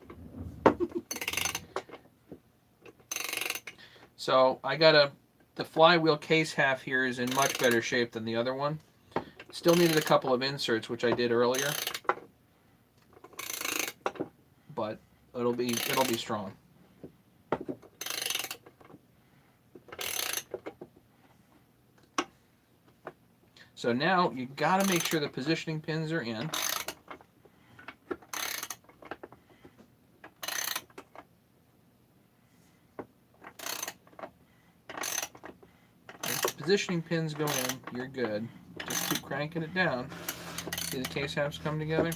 Speaker 1: So I got the flywheel case half here is in much better shape than the other one. Still needed a couple of inserts, which I did earlier. But it'll be strong. So now you got to make sure the positioning pins are in. If the positioning pins go in, you're good. Just keep cranking it down. See the case halves come together?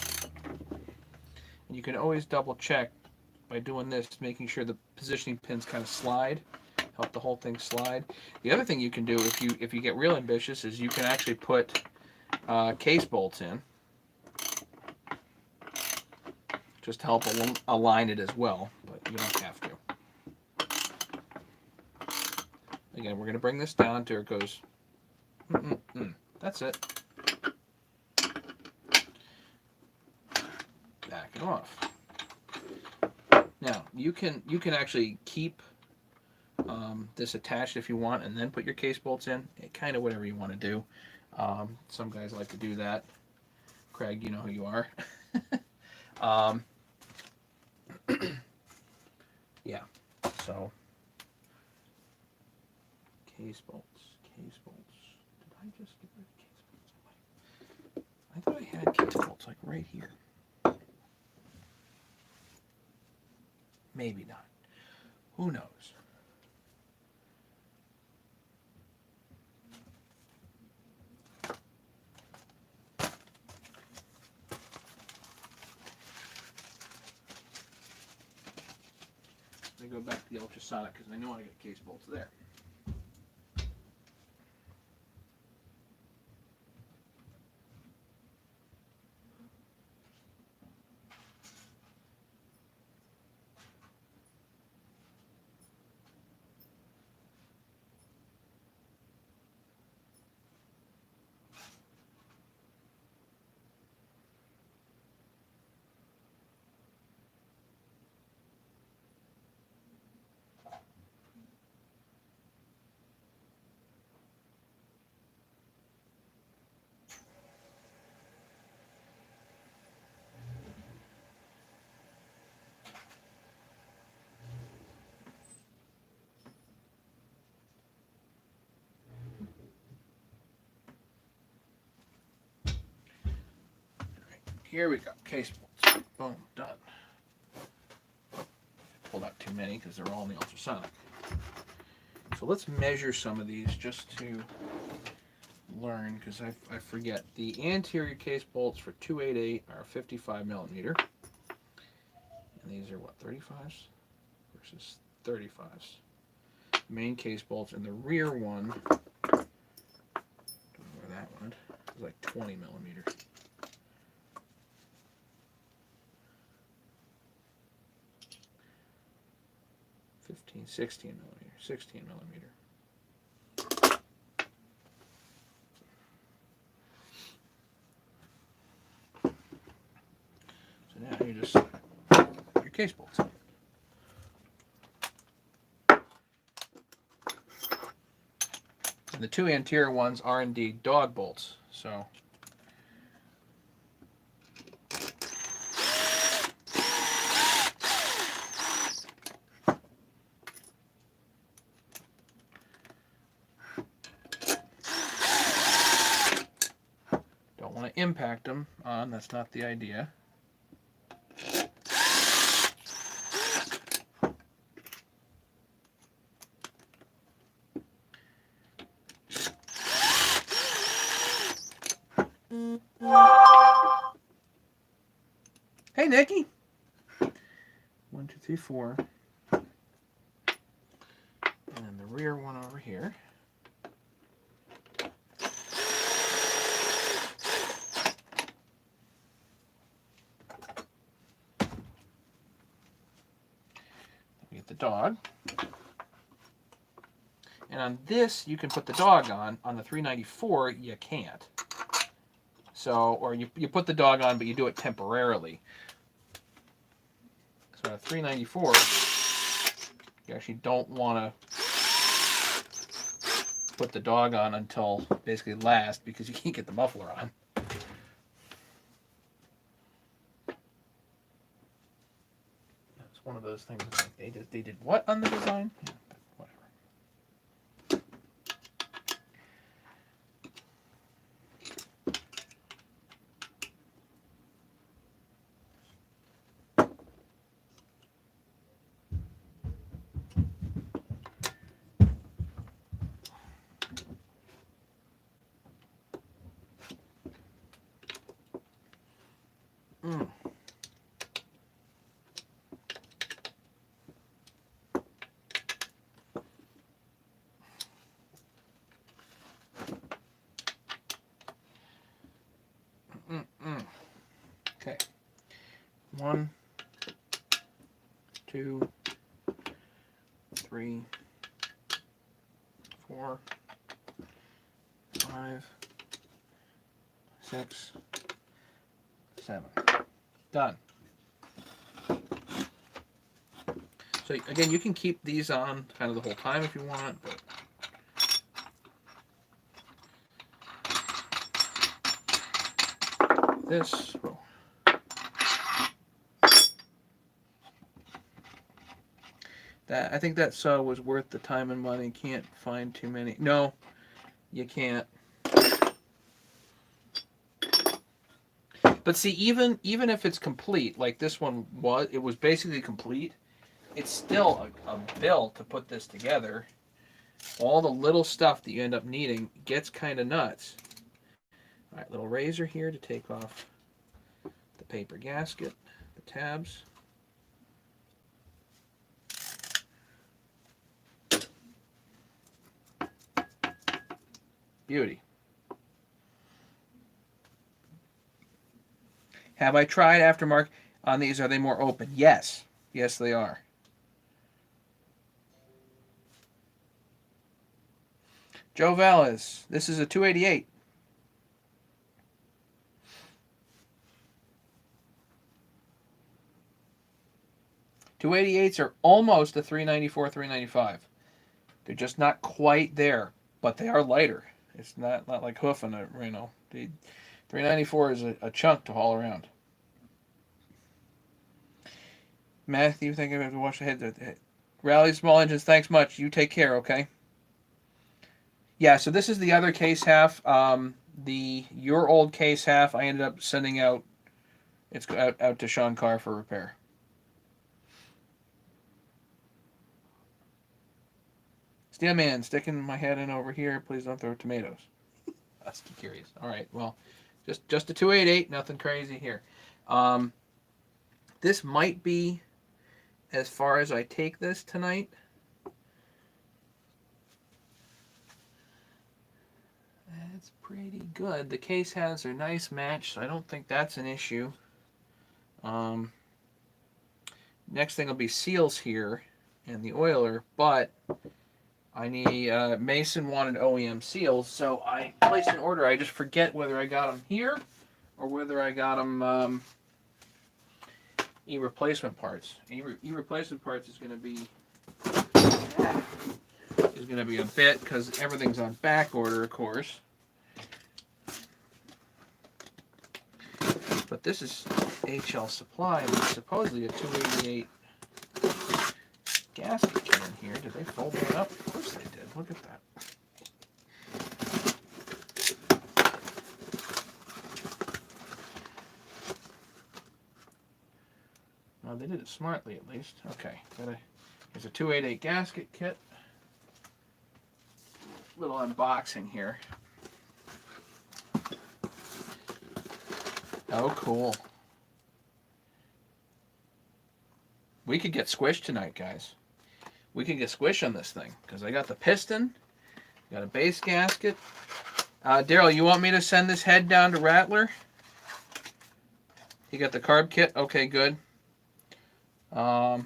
Speaker 1: And you can always double check by doing this, making sure the positioning pins kind of slide. Help the whole thing slide. The other thing you can do if you get real ambitious is you can actually put case bolts in, just to help align it as well, but you don't have to. Again, we're going to bring this down until it goes. That's it. Back it off. Now you can actually keep this attached if you want, and then put your case bolts in. Kind of whatever you want to do. Some guys like to do that. Craig, you know who you are. Yeah. So case bolts. Did I just get rid of case bolts? I thought I had case bolts like right here. Maybe not. Who knows? I go back to the ultrasonic because I know I got case bolts there. Here we go, case bolts. Boom, done. Pulled out too many because they're all in the ultrasonic. So let's measure some of these just to learn, because I forget. The anterior case bolts for 288 are 55 millimeter. And these are what, 35s versus 35s. Main case bolts, and the rear one, don't know where that went, is like 20 millimeter. $15, 16 millimeter, 16 millimeter. So now you just your case bolts. And the two anterior ones are indeed dog bolts. So don't want to impact them on, that's not the idea. Hey, Nikki. 1, 2, 3, 4. And then the rear one over here. We get the dog. And on this, you can put the dog on. On the 394, you can't. So, or you put the dog on, but you do it temporarily. So at 394, you actually don't want to put the dog on until basically last, because you can't get the muffler on. It's one of those things. Like they did what on the design? Yeah, whatever. Okay. 1, 2, 3, 4, 5, 6, 7. Done. So again, you can keep these on kind of the whole time if you want, but this, oh. That, I think that saw was worth the time and money. Can't find too many. No, you can't. But see, even if it's complete, like this one was, it was basically complete. It's still a bill to put this together. All the little stuff that you end up needing gets kind of nuts. All right, little razor here to take off the paper gasket, the tabs. Beauty. Have I tried aftermarket on these? Are they more open? Yes. Yes, they are. Joe Vallis, this is a 288. 288s are almost a 394, 395. They're just not quite there, but they are lighter. It's not like hoofing it, you know. The 394 is a chunk to haul around. Matthew, thank you. I have to wash the head. Rally small engines, thanks much. You take care, okay? Yeah, so this is the other case half. Your old case half, I ended up sending out. It's out to Sean Carr for repair. Steelman, sticking my head in over here. Please don't throw tomatoes. That's curious. All right, well, just a 288. Nothing crazy here. This might be as far as I take this tonight. That's pretty good. The case has a nice match, so I don't think that's an issue. Next thing will be seals here and the oiler, but I need, Mason wanted OEM seals, so I placed an order. I just forget whether I got them here or whether I got them e-replacement parts. E-replacement parts is going to be a bit because everything's on back order, of course. But this is HL Supply, and it's supposedly a 288 gasket kit in here. Did they fold that up? Of course they did. Look at that. Well, they did it smartly, at least. Okay, here's a 288 gasket kit. Little unboxing here. Oh, cool. We could get squished tonight, guys. We could get squished on this thing because I got the piston, got a base gasket. Daryl, you want me to send this head down to Rattler? You got the carb kit? Okay, good. Yeah,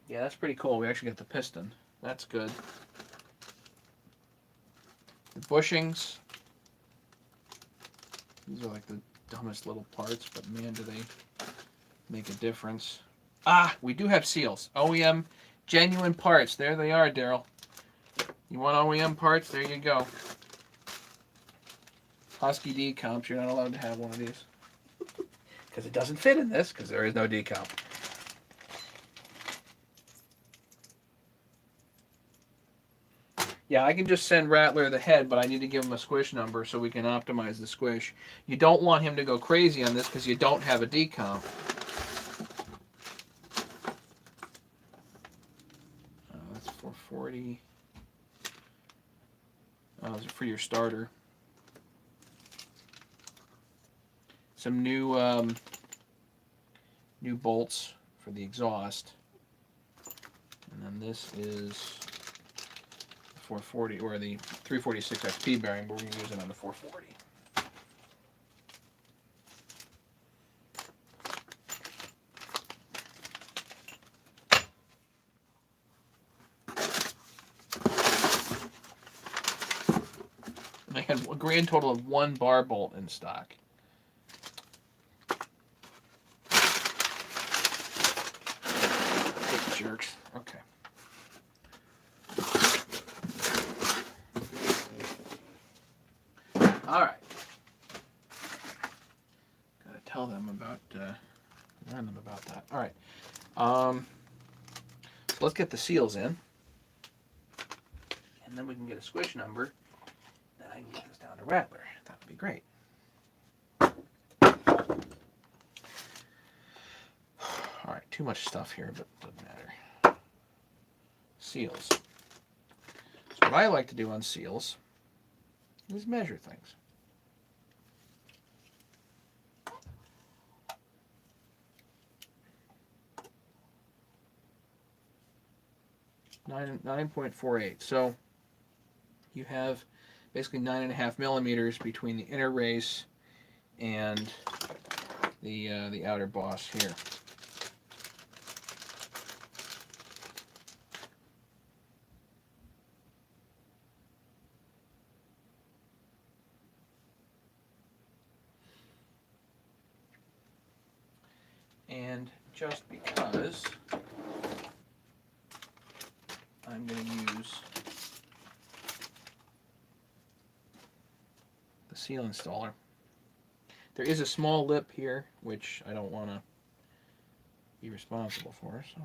Speaker 1: that's pretty cool. We actually got the piston. That's good. The bushings. These are like the dumbest little parts, but man, do they make a difference. Ah, we do have seals. OEM genuine parts. There they are, Daryl. You want OEM parts? There you go. Husky decomps. You're not allowed to have one of these. Because it doesn't fit in this, because there is no decomp. Yeah, I can just send Rattler the head, but I need to give him a squish number so we can optimize the squish. You don't want him to go crazy on this because you don't have a decomp. That's 440. Those are for your starter. Some new bolts for the exhaust. And then this is 440 or the 346 XP bearing, but we're going to use it on the 440. And I had a grand total of 1 bar bolt in stock. Jerks. Okay. All right. Gotta tell them about, warn them about that. All right. So let's get the seals in. And then we can get a squish number. Then I can get this down to Rattler. That would be great. Alright, too much stuff here, but it doesn't matter. Seals. So what I like to do on seals is measure things. Nine 9.48. So you have basically 9.5 millimeters between the inner race and the outer boss here. And just because I'm going to use the seal installer. There is a small lip here, which I don't want to be responsible for, so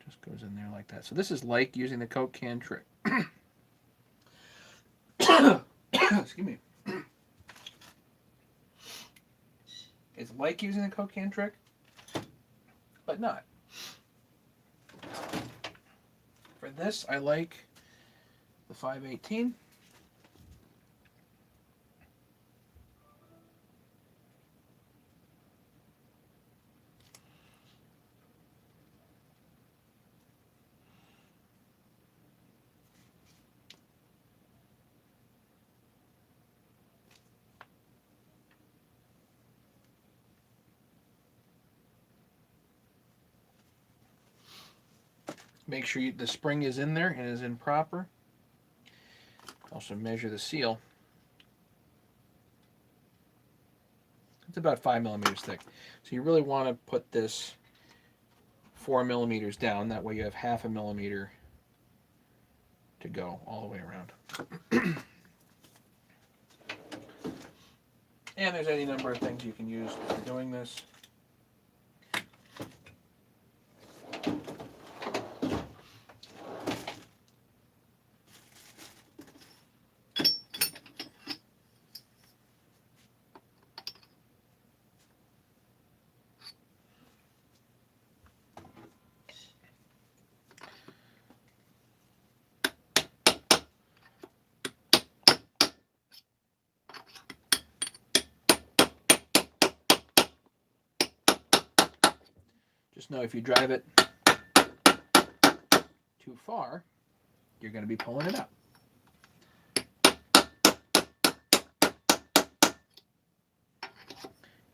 Speaker 1: just goes in there like that. So this is like using the Coke can trick. Excuse me. It's like using the Coke can trick, but not. For this, I like the 518. Make sure the spring is in there and is in proper. Also measure the seal. It's about 5 millimeters thick. So you really want to put this 4 millimeters down. That way you have half a millimeter to go all the way around. And there's any number of things you can use for doing this. Just know if you drive it too far, you're going to be pulling it up.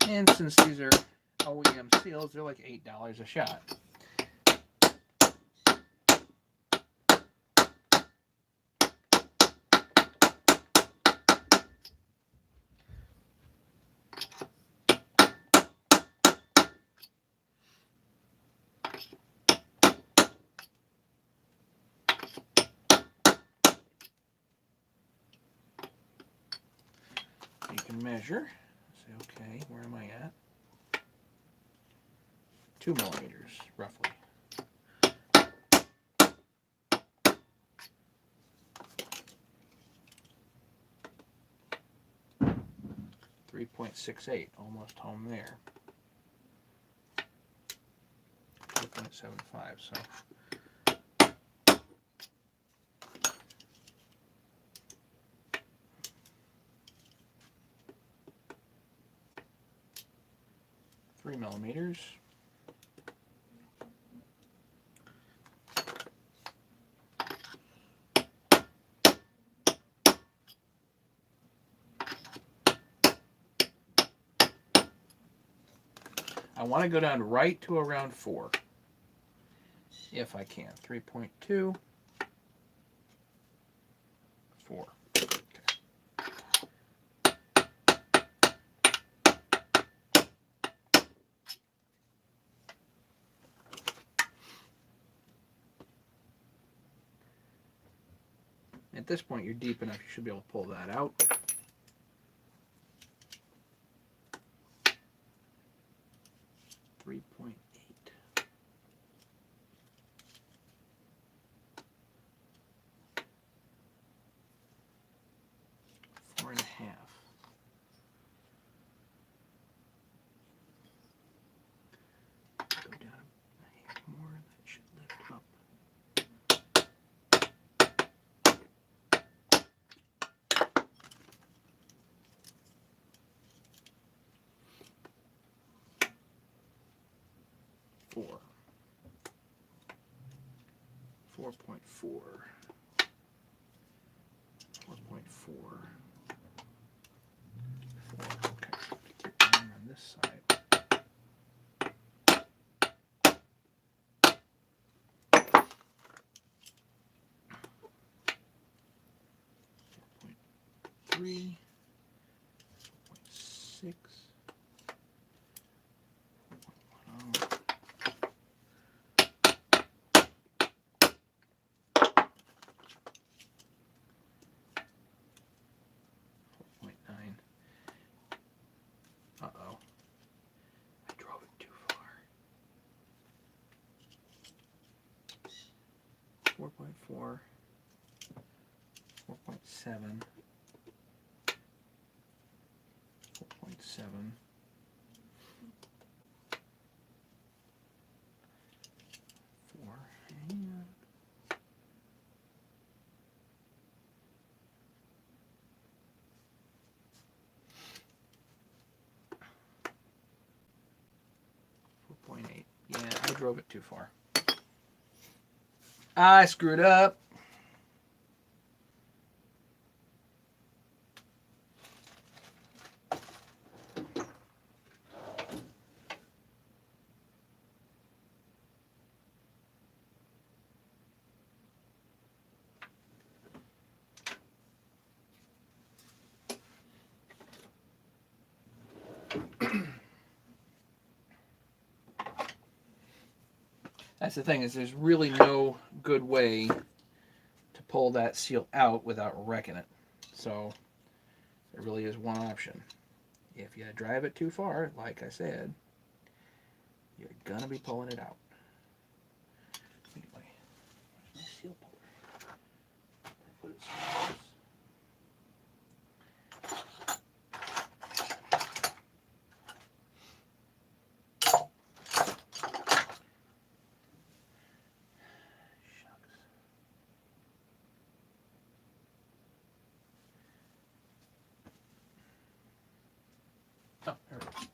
Speaker 1: And since these are OEM seals, they're like $8 a shot. You can measure. Say, okay, where am I at? 2 millimeters, roughly. .68, almost home there. 2.75, so. Three millimeters. I want to go down right to around 4, if I can. 3.2, 4. Okay. At this point, you're deep enough, you should be able to pull that out. .8. 4. 4.4. 4.4. 4. Okay. Keep going on this side. 4.3. 4.6. 4.9. Uh-oh. I drove it too far. 4.4. 4.7. 4.7. 4. And 4.8. Yeah, I drove it too far. I screwed up. That's the thing, is there's really no good way to pull that seal out without wrecking it. So there really is one option. If you drive it too far, like I said, you're gonna be pulling it out. Anyway, where's my seal puller? Put it somewhere else. Oh, there it is.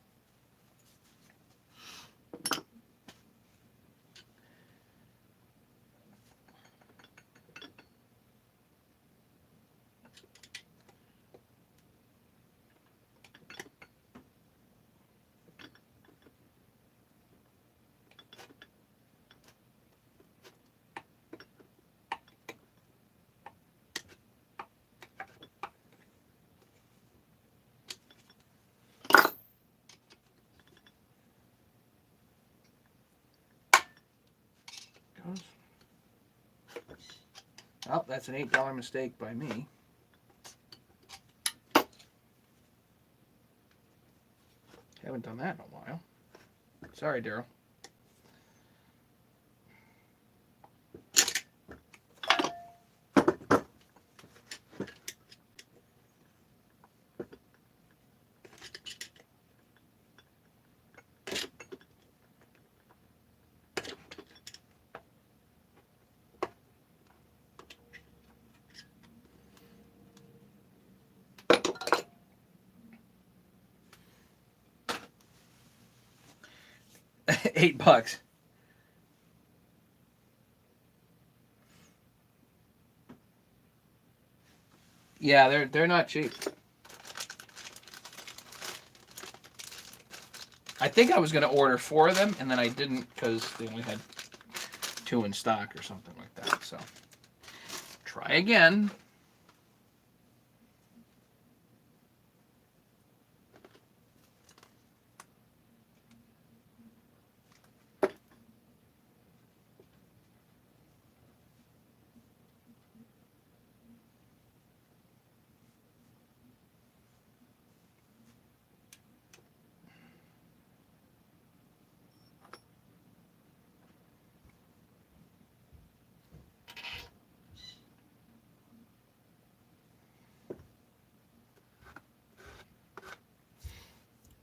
Speaker 1: Goes. Oh, that's an $8 mistake by me. Haven't done that in a while. Sorry, Daryl. $8. Yeah, they're not cheap. I think I was going to order 4 of them, and then I didn't because they only had 2 in stock or something like that. So try again.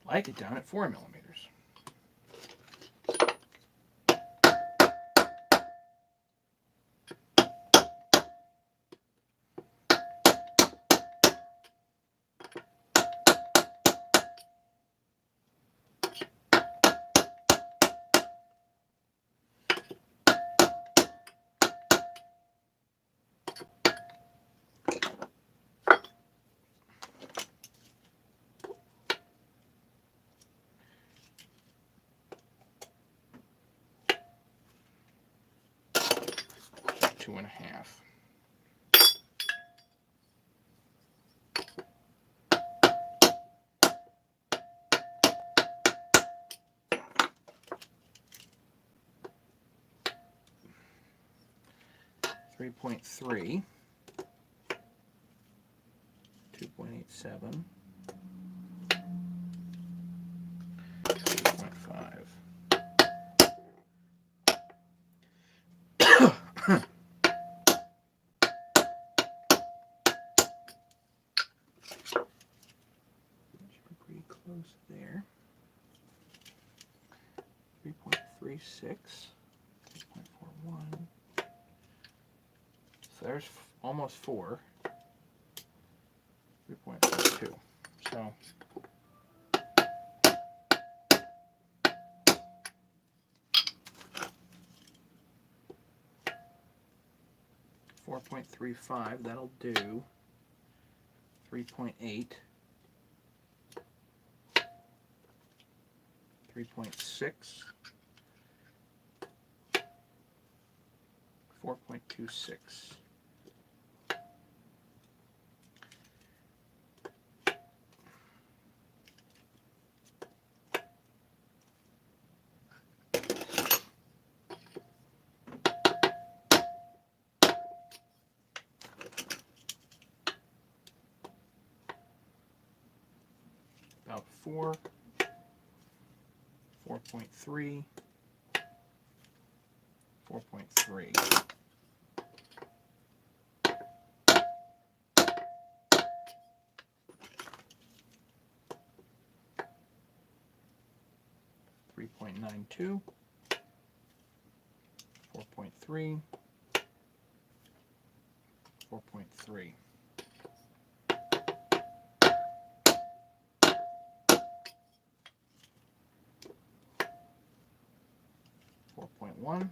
Speaker 1: Like it down at 4 millimeters. 2.5. Three 3.3, 2.87, 2.5. Pretty close there. 3.36, 3.41. So there's almost 4. 3.42. So 4.35, that'll do. 3.8, 3.6, 4.26. About 4, 4.3, 4.3. .92, 4.3, 4.3. 4.1,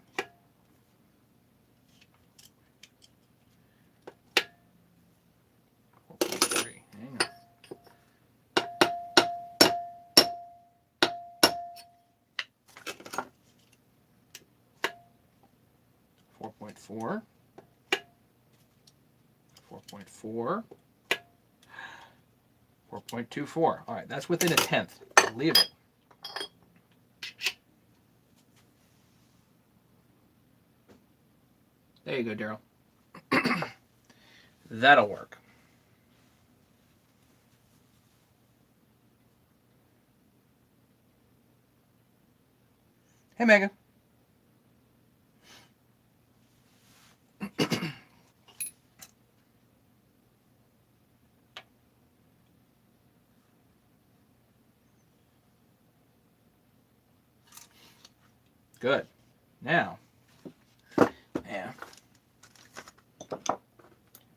Speaker 1: 4.3. Hang on. 4.4, 4.4, 4.24. All right, that's within a tenth. I'll leave it. There you go, Daryl. That'll work. Hey, Megan. Good. Now,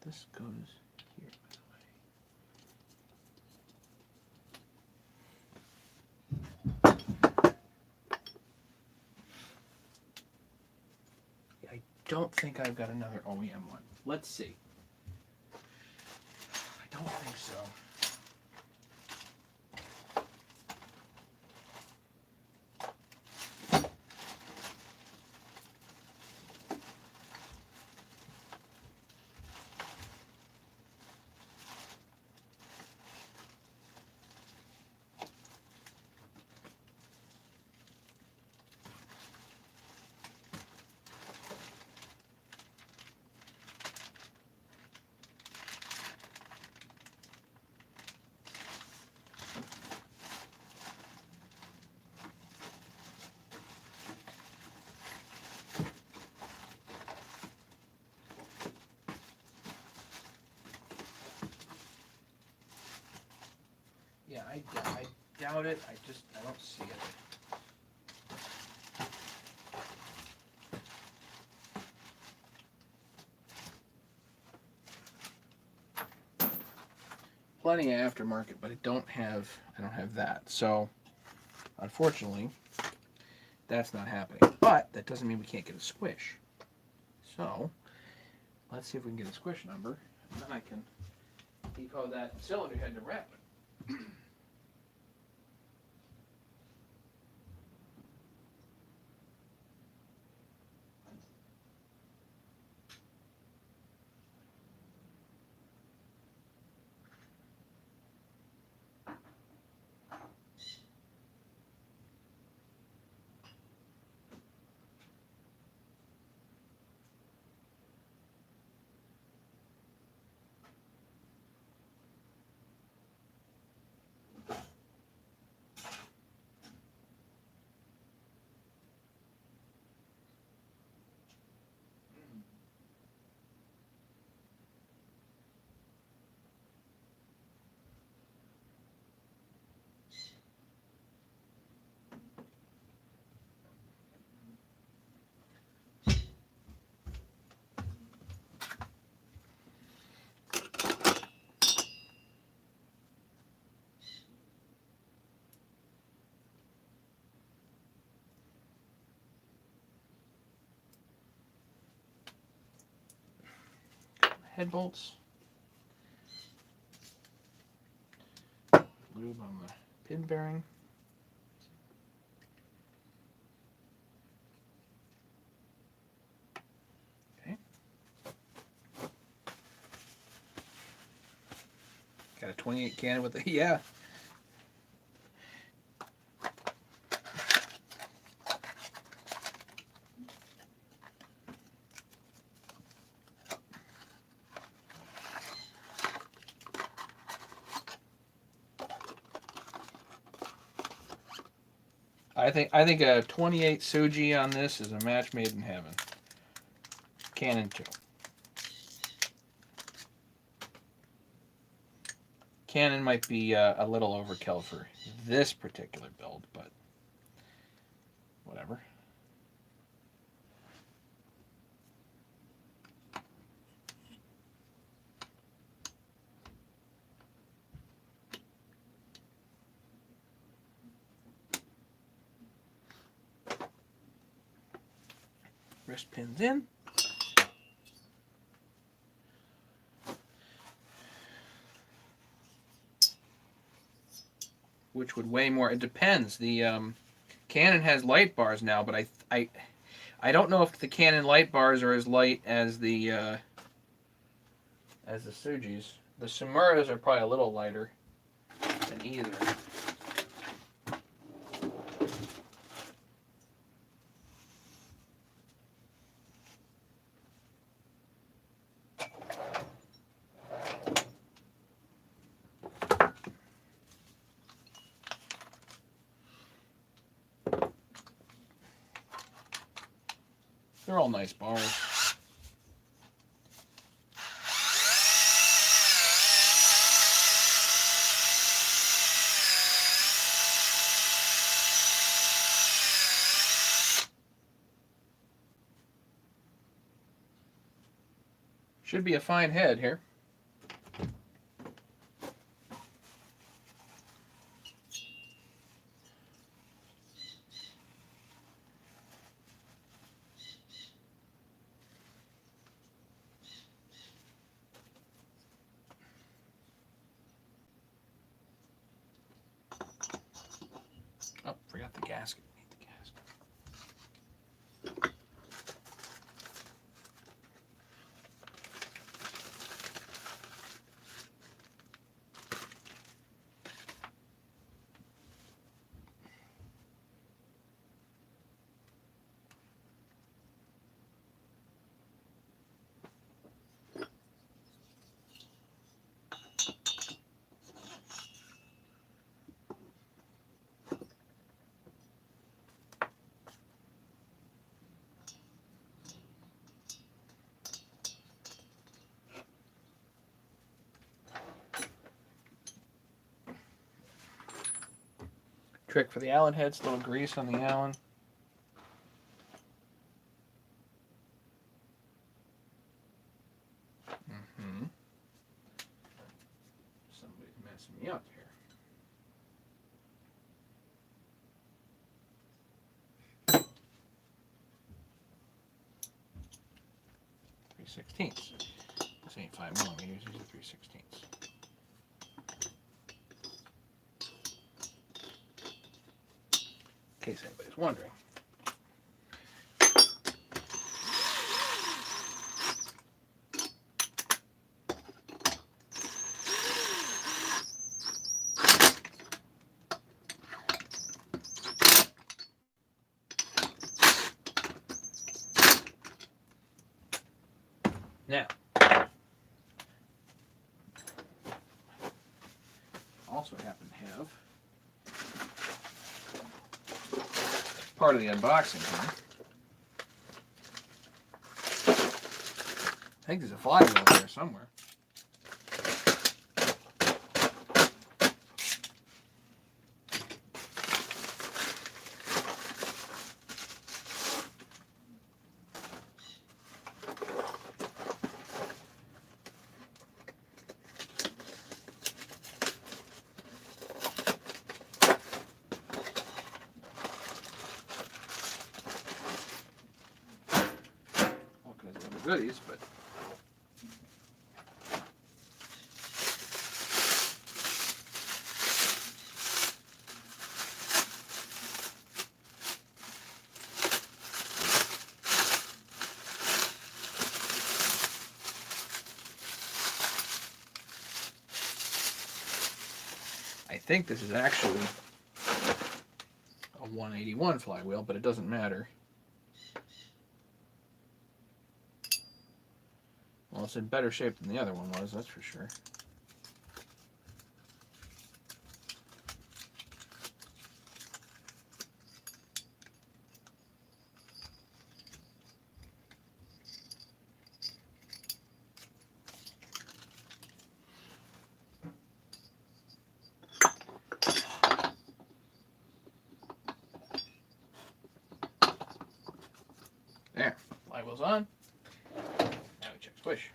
Speaker 1: this goes here, by the way. I don't think I've got another OEM one. Let's see. I don't think so. Yeah, I doubt it. I don't see it. Plenty of aftermarket, but I don't have that. So, unfortunately, that's not happening. But that doesn't mean we can't get a squish. So, let's see if we can get a squish number, and then I can decode that cylinder head to wrap it. head bolts. Lube on the pin bearing. Okay. Got a 28 cannon with a, yeah. I think a 28 Suji on this is a match made in heaven. Cannon 2. Cannon might be a little overkill for this particular build, but whatever. Wrist pins in. Which would weigh more? It depends. The Canon has light bars now, but I don't know if the Canon light bars are as light as the Sujis. The Sumuras are probably a little lighter than either. They're all nice bars. Should be a fine head here. Oh, forgot the gasket. Need the gasket. Trick for the Allen heads, little grease on the Allen. Somebody's messing me up here. .3/16. This ain't 5mm, these are 3/16. In case anybody's wondering. Now, also happen to have part of the unboxing here. I think there's a flywheel there somewhere. Goodies, but think this is actually a 181 flywheel, but it doesn't matter. Well, it's in better shape than the other one was, that's for sure. There, flywheel's on. Now we check squish.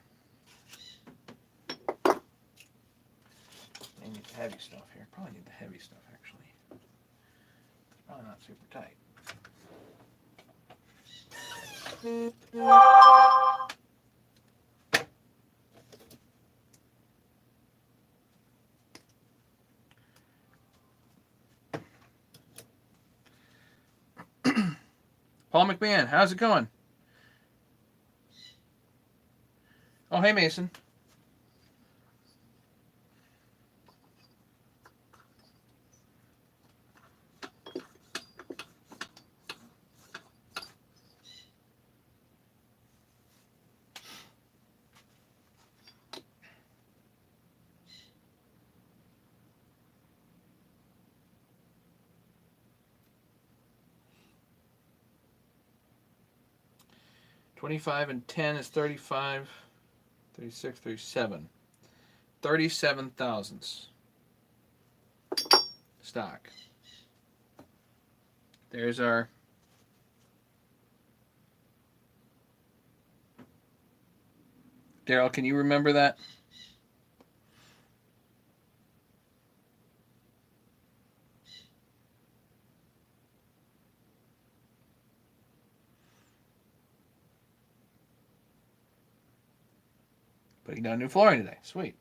Speaker 1: I need the heavy stuff here. Probably need the heavy stuff actually. It's probably not super tight. Paul McMahon, how's it going? Oh, hey, Mason. $25 and 10 is 35, 36, 37. 37 thousandths. Stock. There's our Daryl, can you remember that? Putting down new flooring today. Sweet.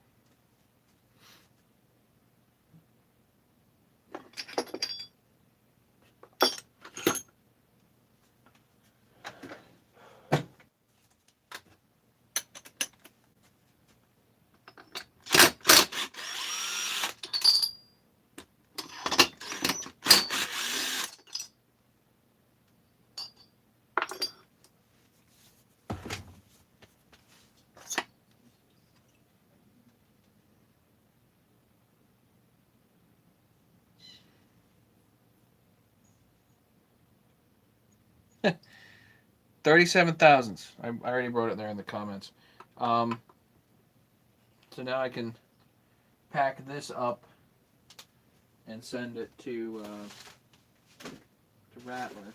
Speaker 1: $37 thousandths. I already wrote it there in the comments. So now I can pack this up and send it to Rattler.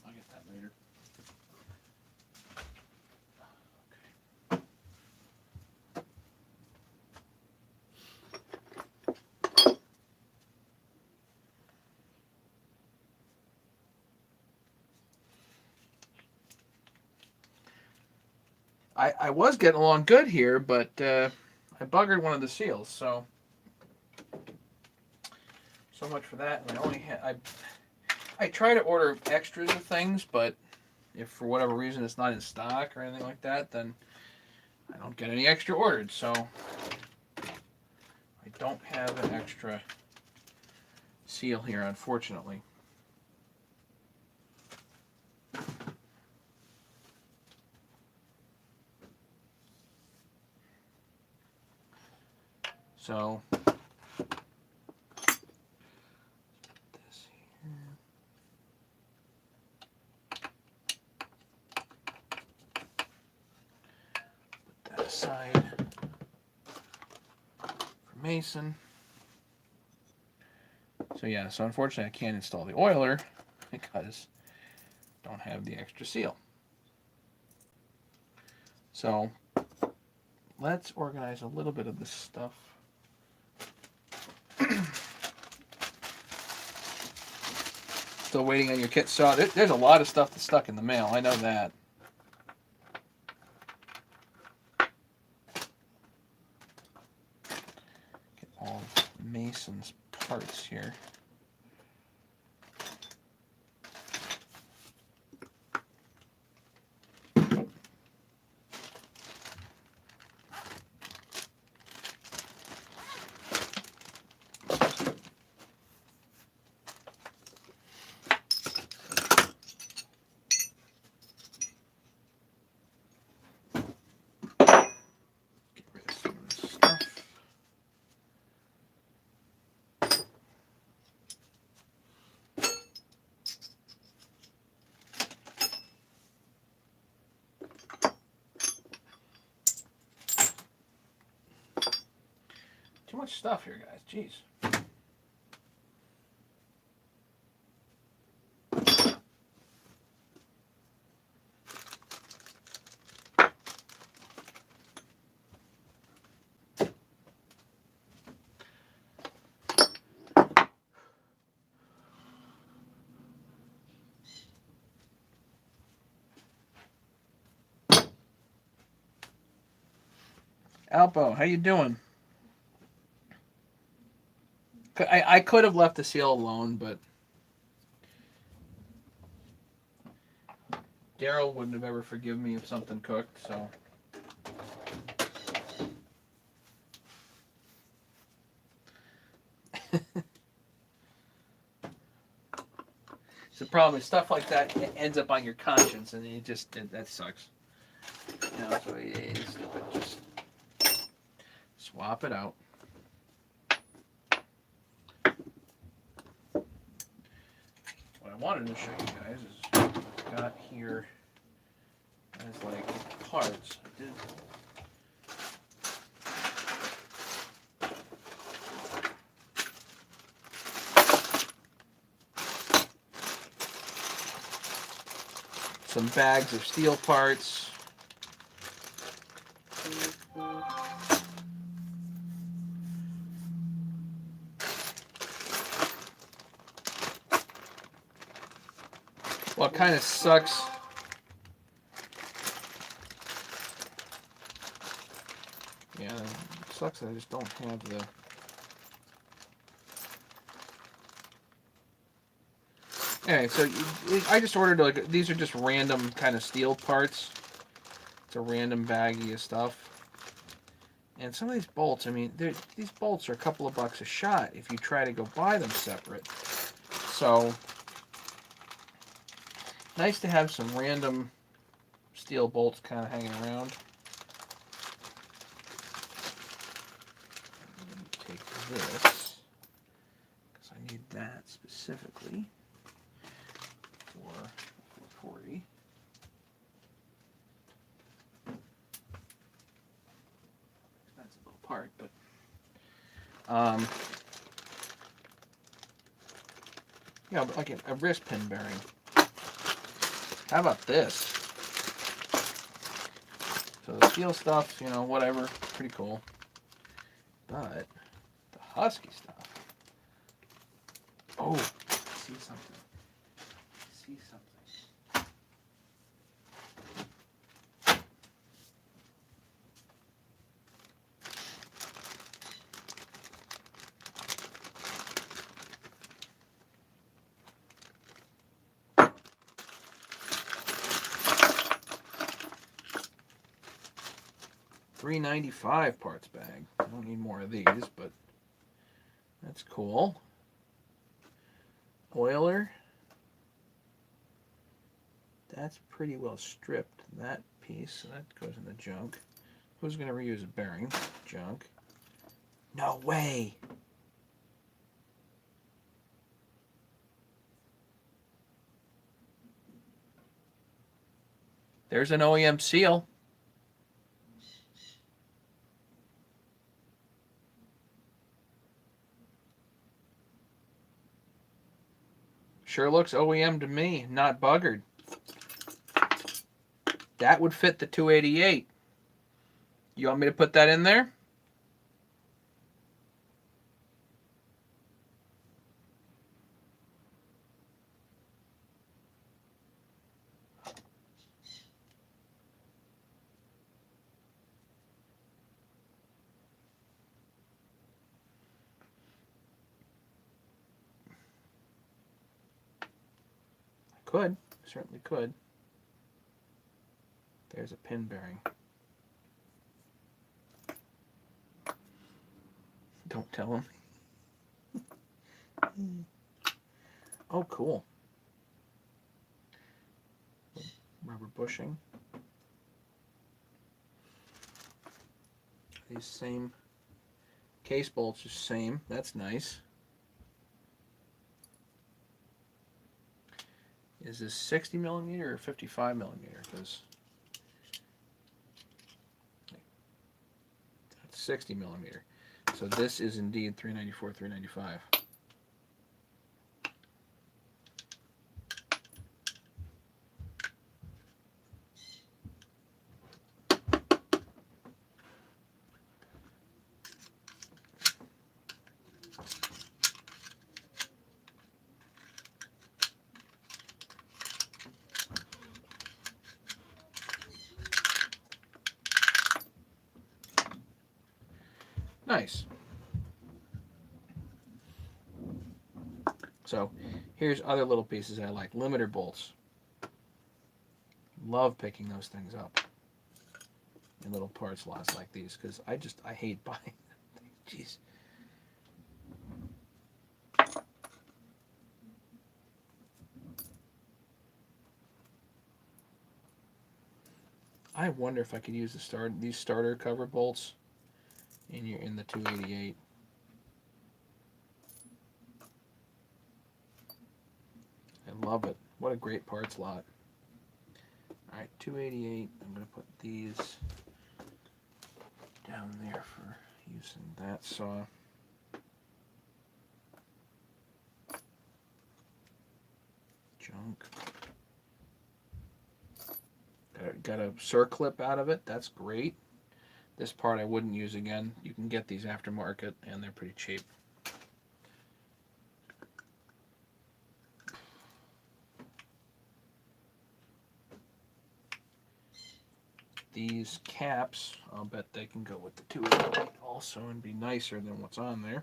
Speaker 1: I'll get that later. I was getting along good here, but I buggered one of the seals, so much for that. And I try to order extras of things, but if for whatever reason it's not in stock or anything like that, then I don't get any extra ordered. So I don't have an extra seal here, unfortunately. So this here. Put that aside for Mason. So yeah, so unfortunately I can't install the oiler because I don't have the extra seal. So let's organize a little bit of this stuff. Still waiting on your kit saw. There's a lot of stuff that's stuck in the mail. I know that. Get all of Mason's parts here. Too much stuff here, guys. Jeez. Alpo, how you doing? I could have left the seal alone, but Daryl wouldn't have ever forgiven me if something cooked, so. The problem is stuff like that ends up on your conscience, and that sucks. You know, so just swap it out. What I wanted to show you guys is what I've got here as like parts. I did. Some bags of steel parts. Well, it kind of sucks. Yeah, it sucks that I just don't have the... Anyway, so I just ordered, like, these are just random kind of steel parts. It's a random baggie of stuff. And some of these bolts, I mean, these bolts are a couple of bucks a shot if you try to go buy them separate. So, nice to have some random steel bolts kind of hanging around. Take this, because I need that specifically for 440. That's a little part, but yeah, but like a wrist pin bearing. How about this? So the steel stuff, you know, whatever, pretty cool. But the Husky stuff. Oh, I see something. I see something. $3.95 parts bag. I don't need more of these, but that's cool. Oiler. That's pretty well stripped, that piece. So that goes in the junk. Who's going to reuse a bearing? Junk. No way! There's an OEM seal. Sure looks OEM to me, not buggered. That would fit the 288. You want me to put that in there? Could. Certainly could. There's a pin bearing. Don't tell him. Oh, cool. Rubber bushing. These same case bolts are same. That's nice. Is this 60 millimeter or 55 millimeter? Because that's 60 millimeter. So this is indeed 394, 395. Nice. So here's other little pieces I like. Limiter bolts. Love picking those things up in little part slots like these because I hate buying them. Jeez. I wonder if I could use these starter cover bolts in the 288. I love it. What a great part slot. Alright, 288. I'm going to put these down there for using that saw. Junk. Got a circlip out of it. That's great. This part I wouldn't use again. You can get these aftermarket and they're pretty cheap. These caps, I'll bet they can go with the 288 also and be nicer than what's on there.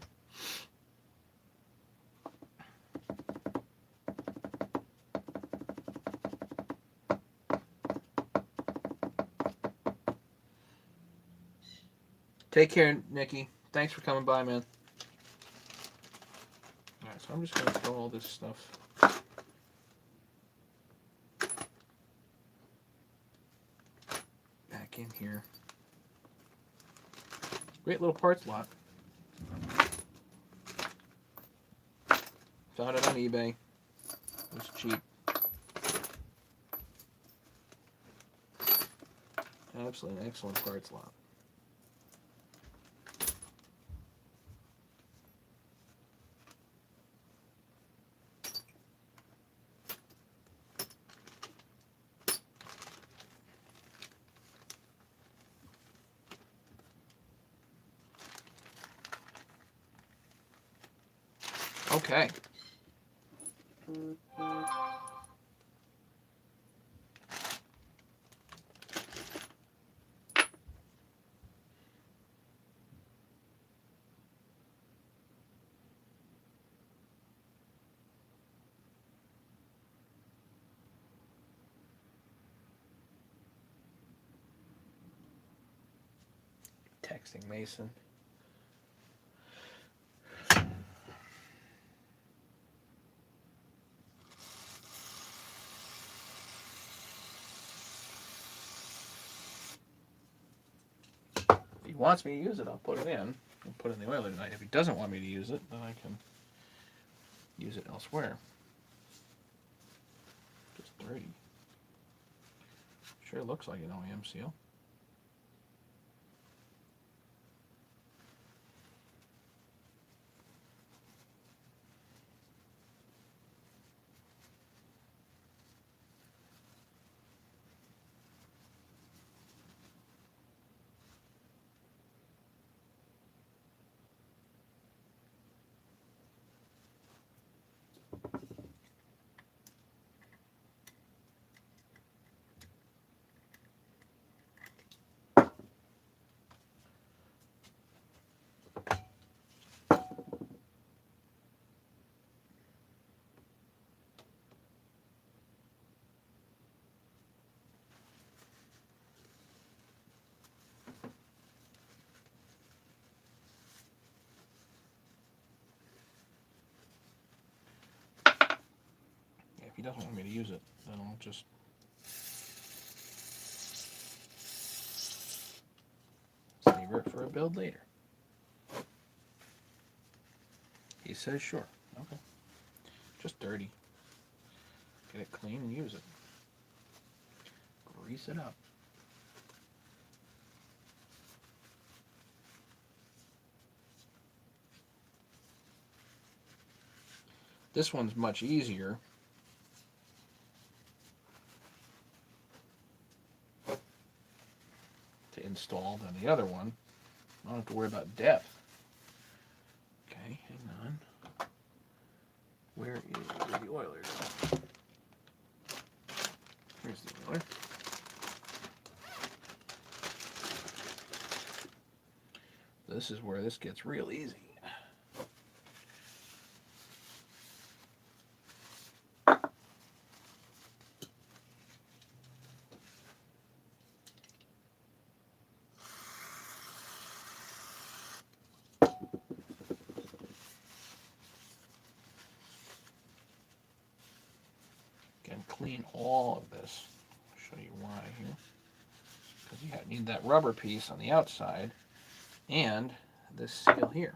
Speaker 1: Take care, Nikki. Thanks for coming by, man. Alright, so I'm just going to throw all this stuff back in here. Great little parts lot. Found it on eBay. It was cheap. Absolutely an excellent parts lot. Okay. Texting Mason. If he wants me to use it, I'll put it in. I'll put it in the oiler tonight. If he doesn't want me to use it, then I can use it elsewhere. Just 3. Sure looks like an OEM seal. he doesn't want me to use it, then I'll just save it for a build later. He says sure. Okay. Just dirty. Get it clean and use it. Grease it up. This one's much easier. To install than the other one. I don't have to worry about depth. Okay, hang on. Where is the oiler? Here's the oiler. This is where this gets real easy. Again, clean all of this. I'll show you why here. Because you need that rubber piece on the outside and this seal here.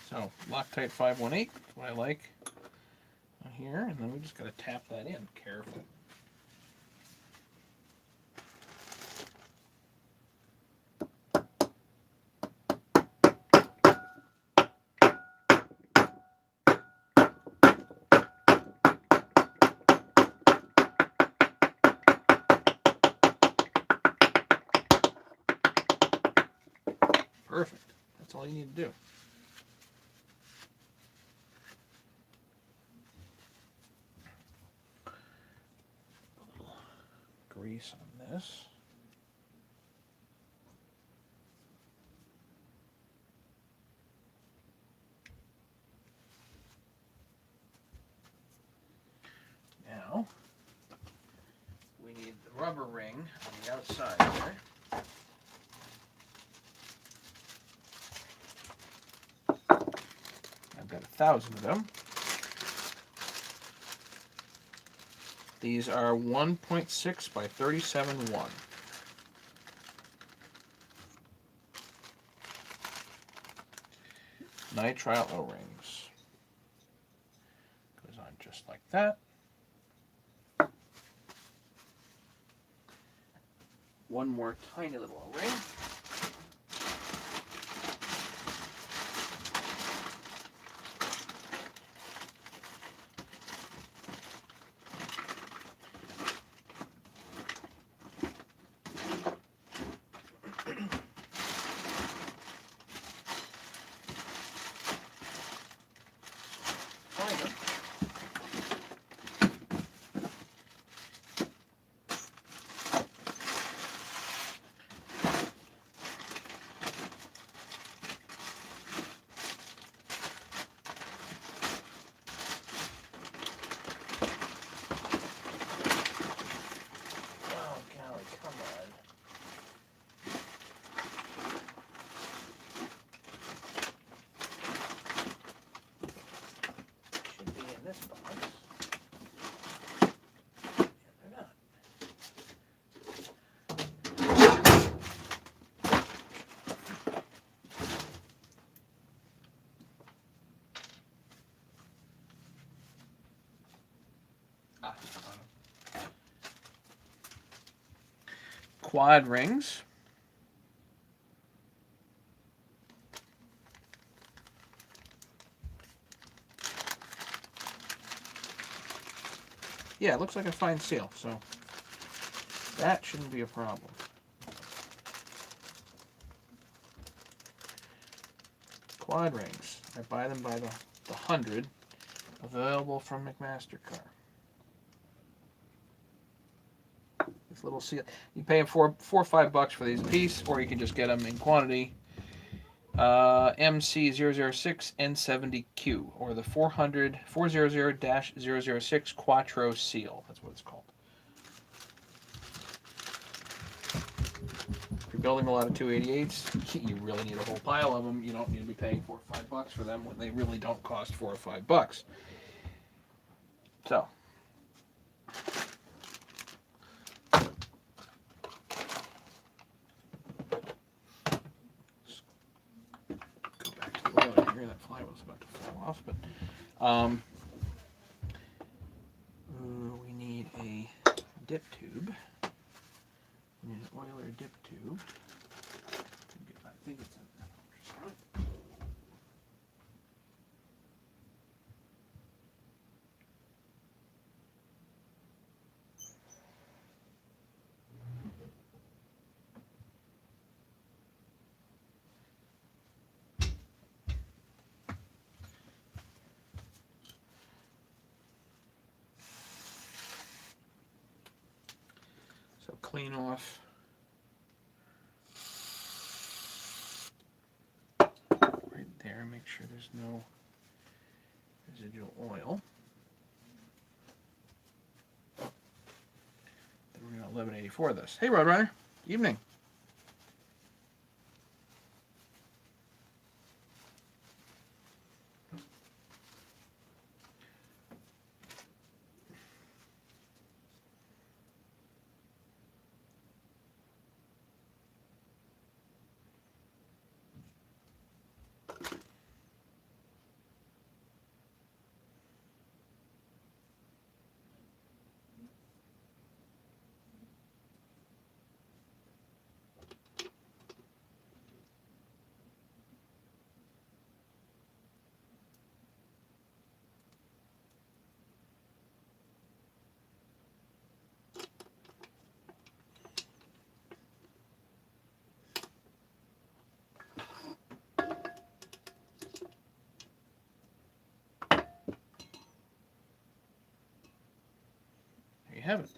Speaker 1: So, Loctite 518 is what I like on here, and then we just got to tap that in carefully. Perfect. That's all you need to do. Grease on this. Now, we need the rubber ring on the outside there. I've got 1,000 of them. These are 1.6 by 37.1. Nitrile O-rings. Goes on just like that. One more tiny little O-ring. Quad rings. Yeah, it looks like a fine seal, so that shouldn't be a problem. quad rings. I buy them by the 100, available from McMaster-Carr. This little seal, you pay them $4 or $5 for these a piece, or you can just get them in quantity. MC006N70Q, or the 400-400-006 Quattro Seal. That's what it's called. If you're building a lot of 288s, you really need a whole pile of them. You don't need to be paying $4 or $5 for them when they really don't cost $4 or $5. So. That fly was about to fall off, but we need a dip tube. We need an oiler dip tube. I think it's in there. So clean off right there, make sure there's no residual oil. Then we're going to 1184 this. Hey Roadrunner, evening. There you have it.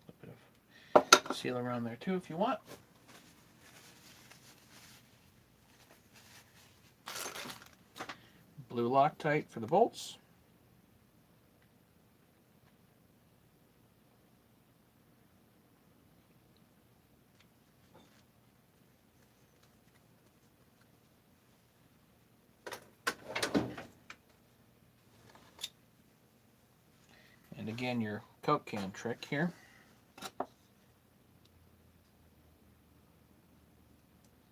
Speaker 1: A bit of seal around there too if you want. Blue Loctite for the bolts. And again, your Coke can trick here.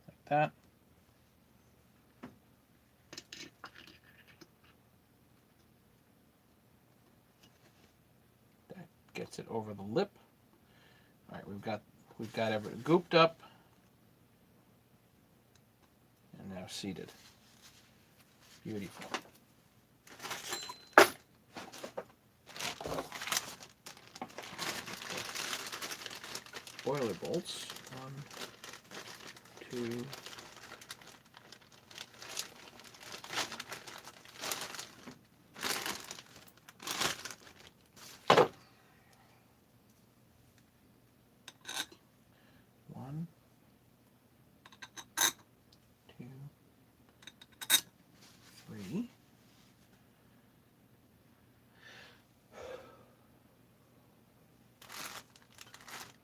Speaker 1: Like that. That gets it over the lip. All right, we've got everything gooped up and now seated. Beautiful. Boiler bolts. 1, 2, 1, 2, 3.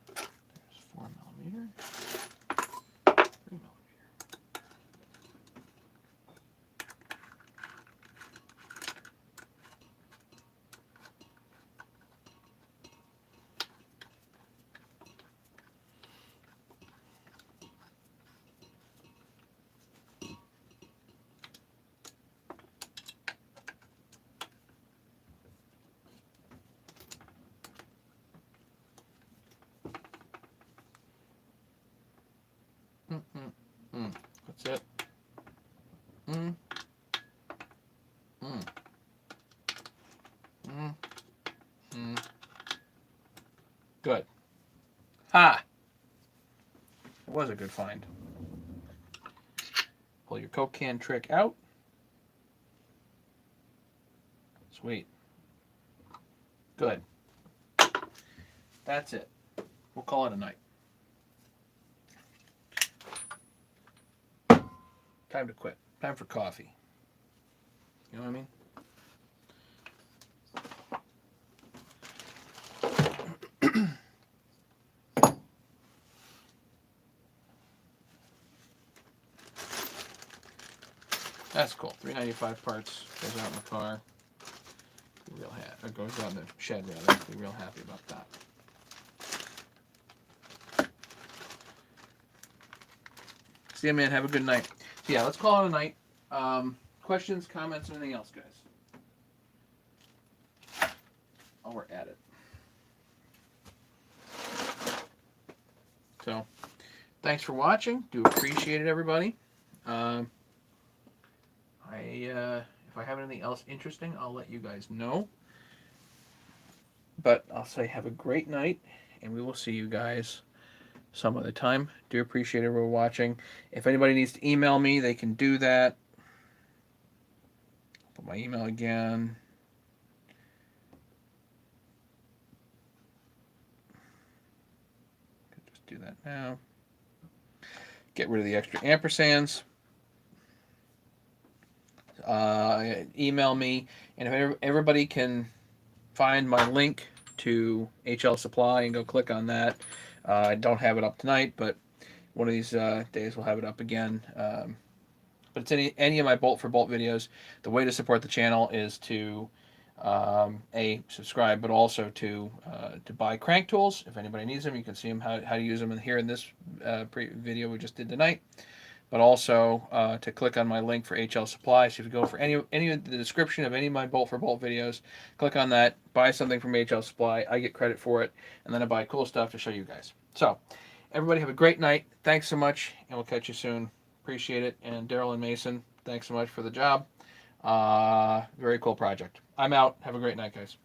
Speaker 1: There's 4 millimeter, 3 millimeter. Ha! It was a good find. Pull your Coke can trick out. Sweet. Good. That's it. We'll call it a night. Time to quit. Time for coffee. You know what I mean? That's cool. 395 parts goes out in the car. Be real happy. Or goes out in the shed rather. Be real happy about that. See you, man. Have a good night. So yeah, let's call it a night. Questions, comments, anything else, guys? Oh, we're at it. So, thanks for watching. Do appreciate it, everybody. If I have anything else interesting, I'll let you guys know. But I'll say have a great night, and we will see you guys some other time. Do appreciate everyone watching. If anybody needs to email me, they can do that. Put my email again. Just do that now. Get rid of the extra ampersands. Email me, and if everybody can find my link to HL Supply and go click on that. I don't have it up tonight, but one of these days we'll have it up again. But it's any of my bolt for bolt videos. The way to support the channel is to subscribe, but also to buy crank tools. If anybody needs them, you can see them how to use them here in this video we just did tonight. But also to click on my link for HL Supply. So if you go for any of the description of any of my bolt for bolt videos, click on that, buy something from HL Supply. I get credit for it, and then I buy cool stuff to show you guys. So everybody have a great night. Thanks so much, and we'll catch you soon. Appreciate it. And Daryl and Mason, thanks so much for the job. Very cool project. I'm out. Have a great night, guys.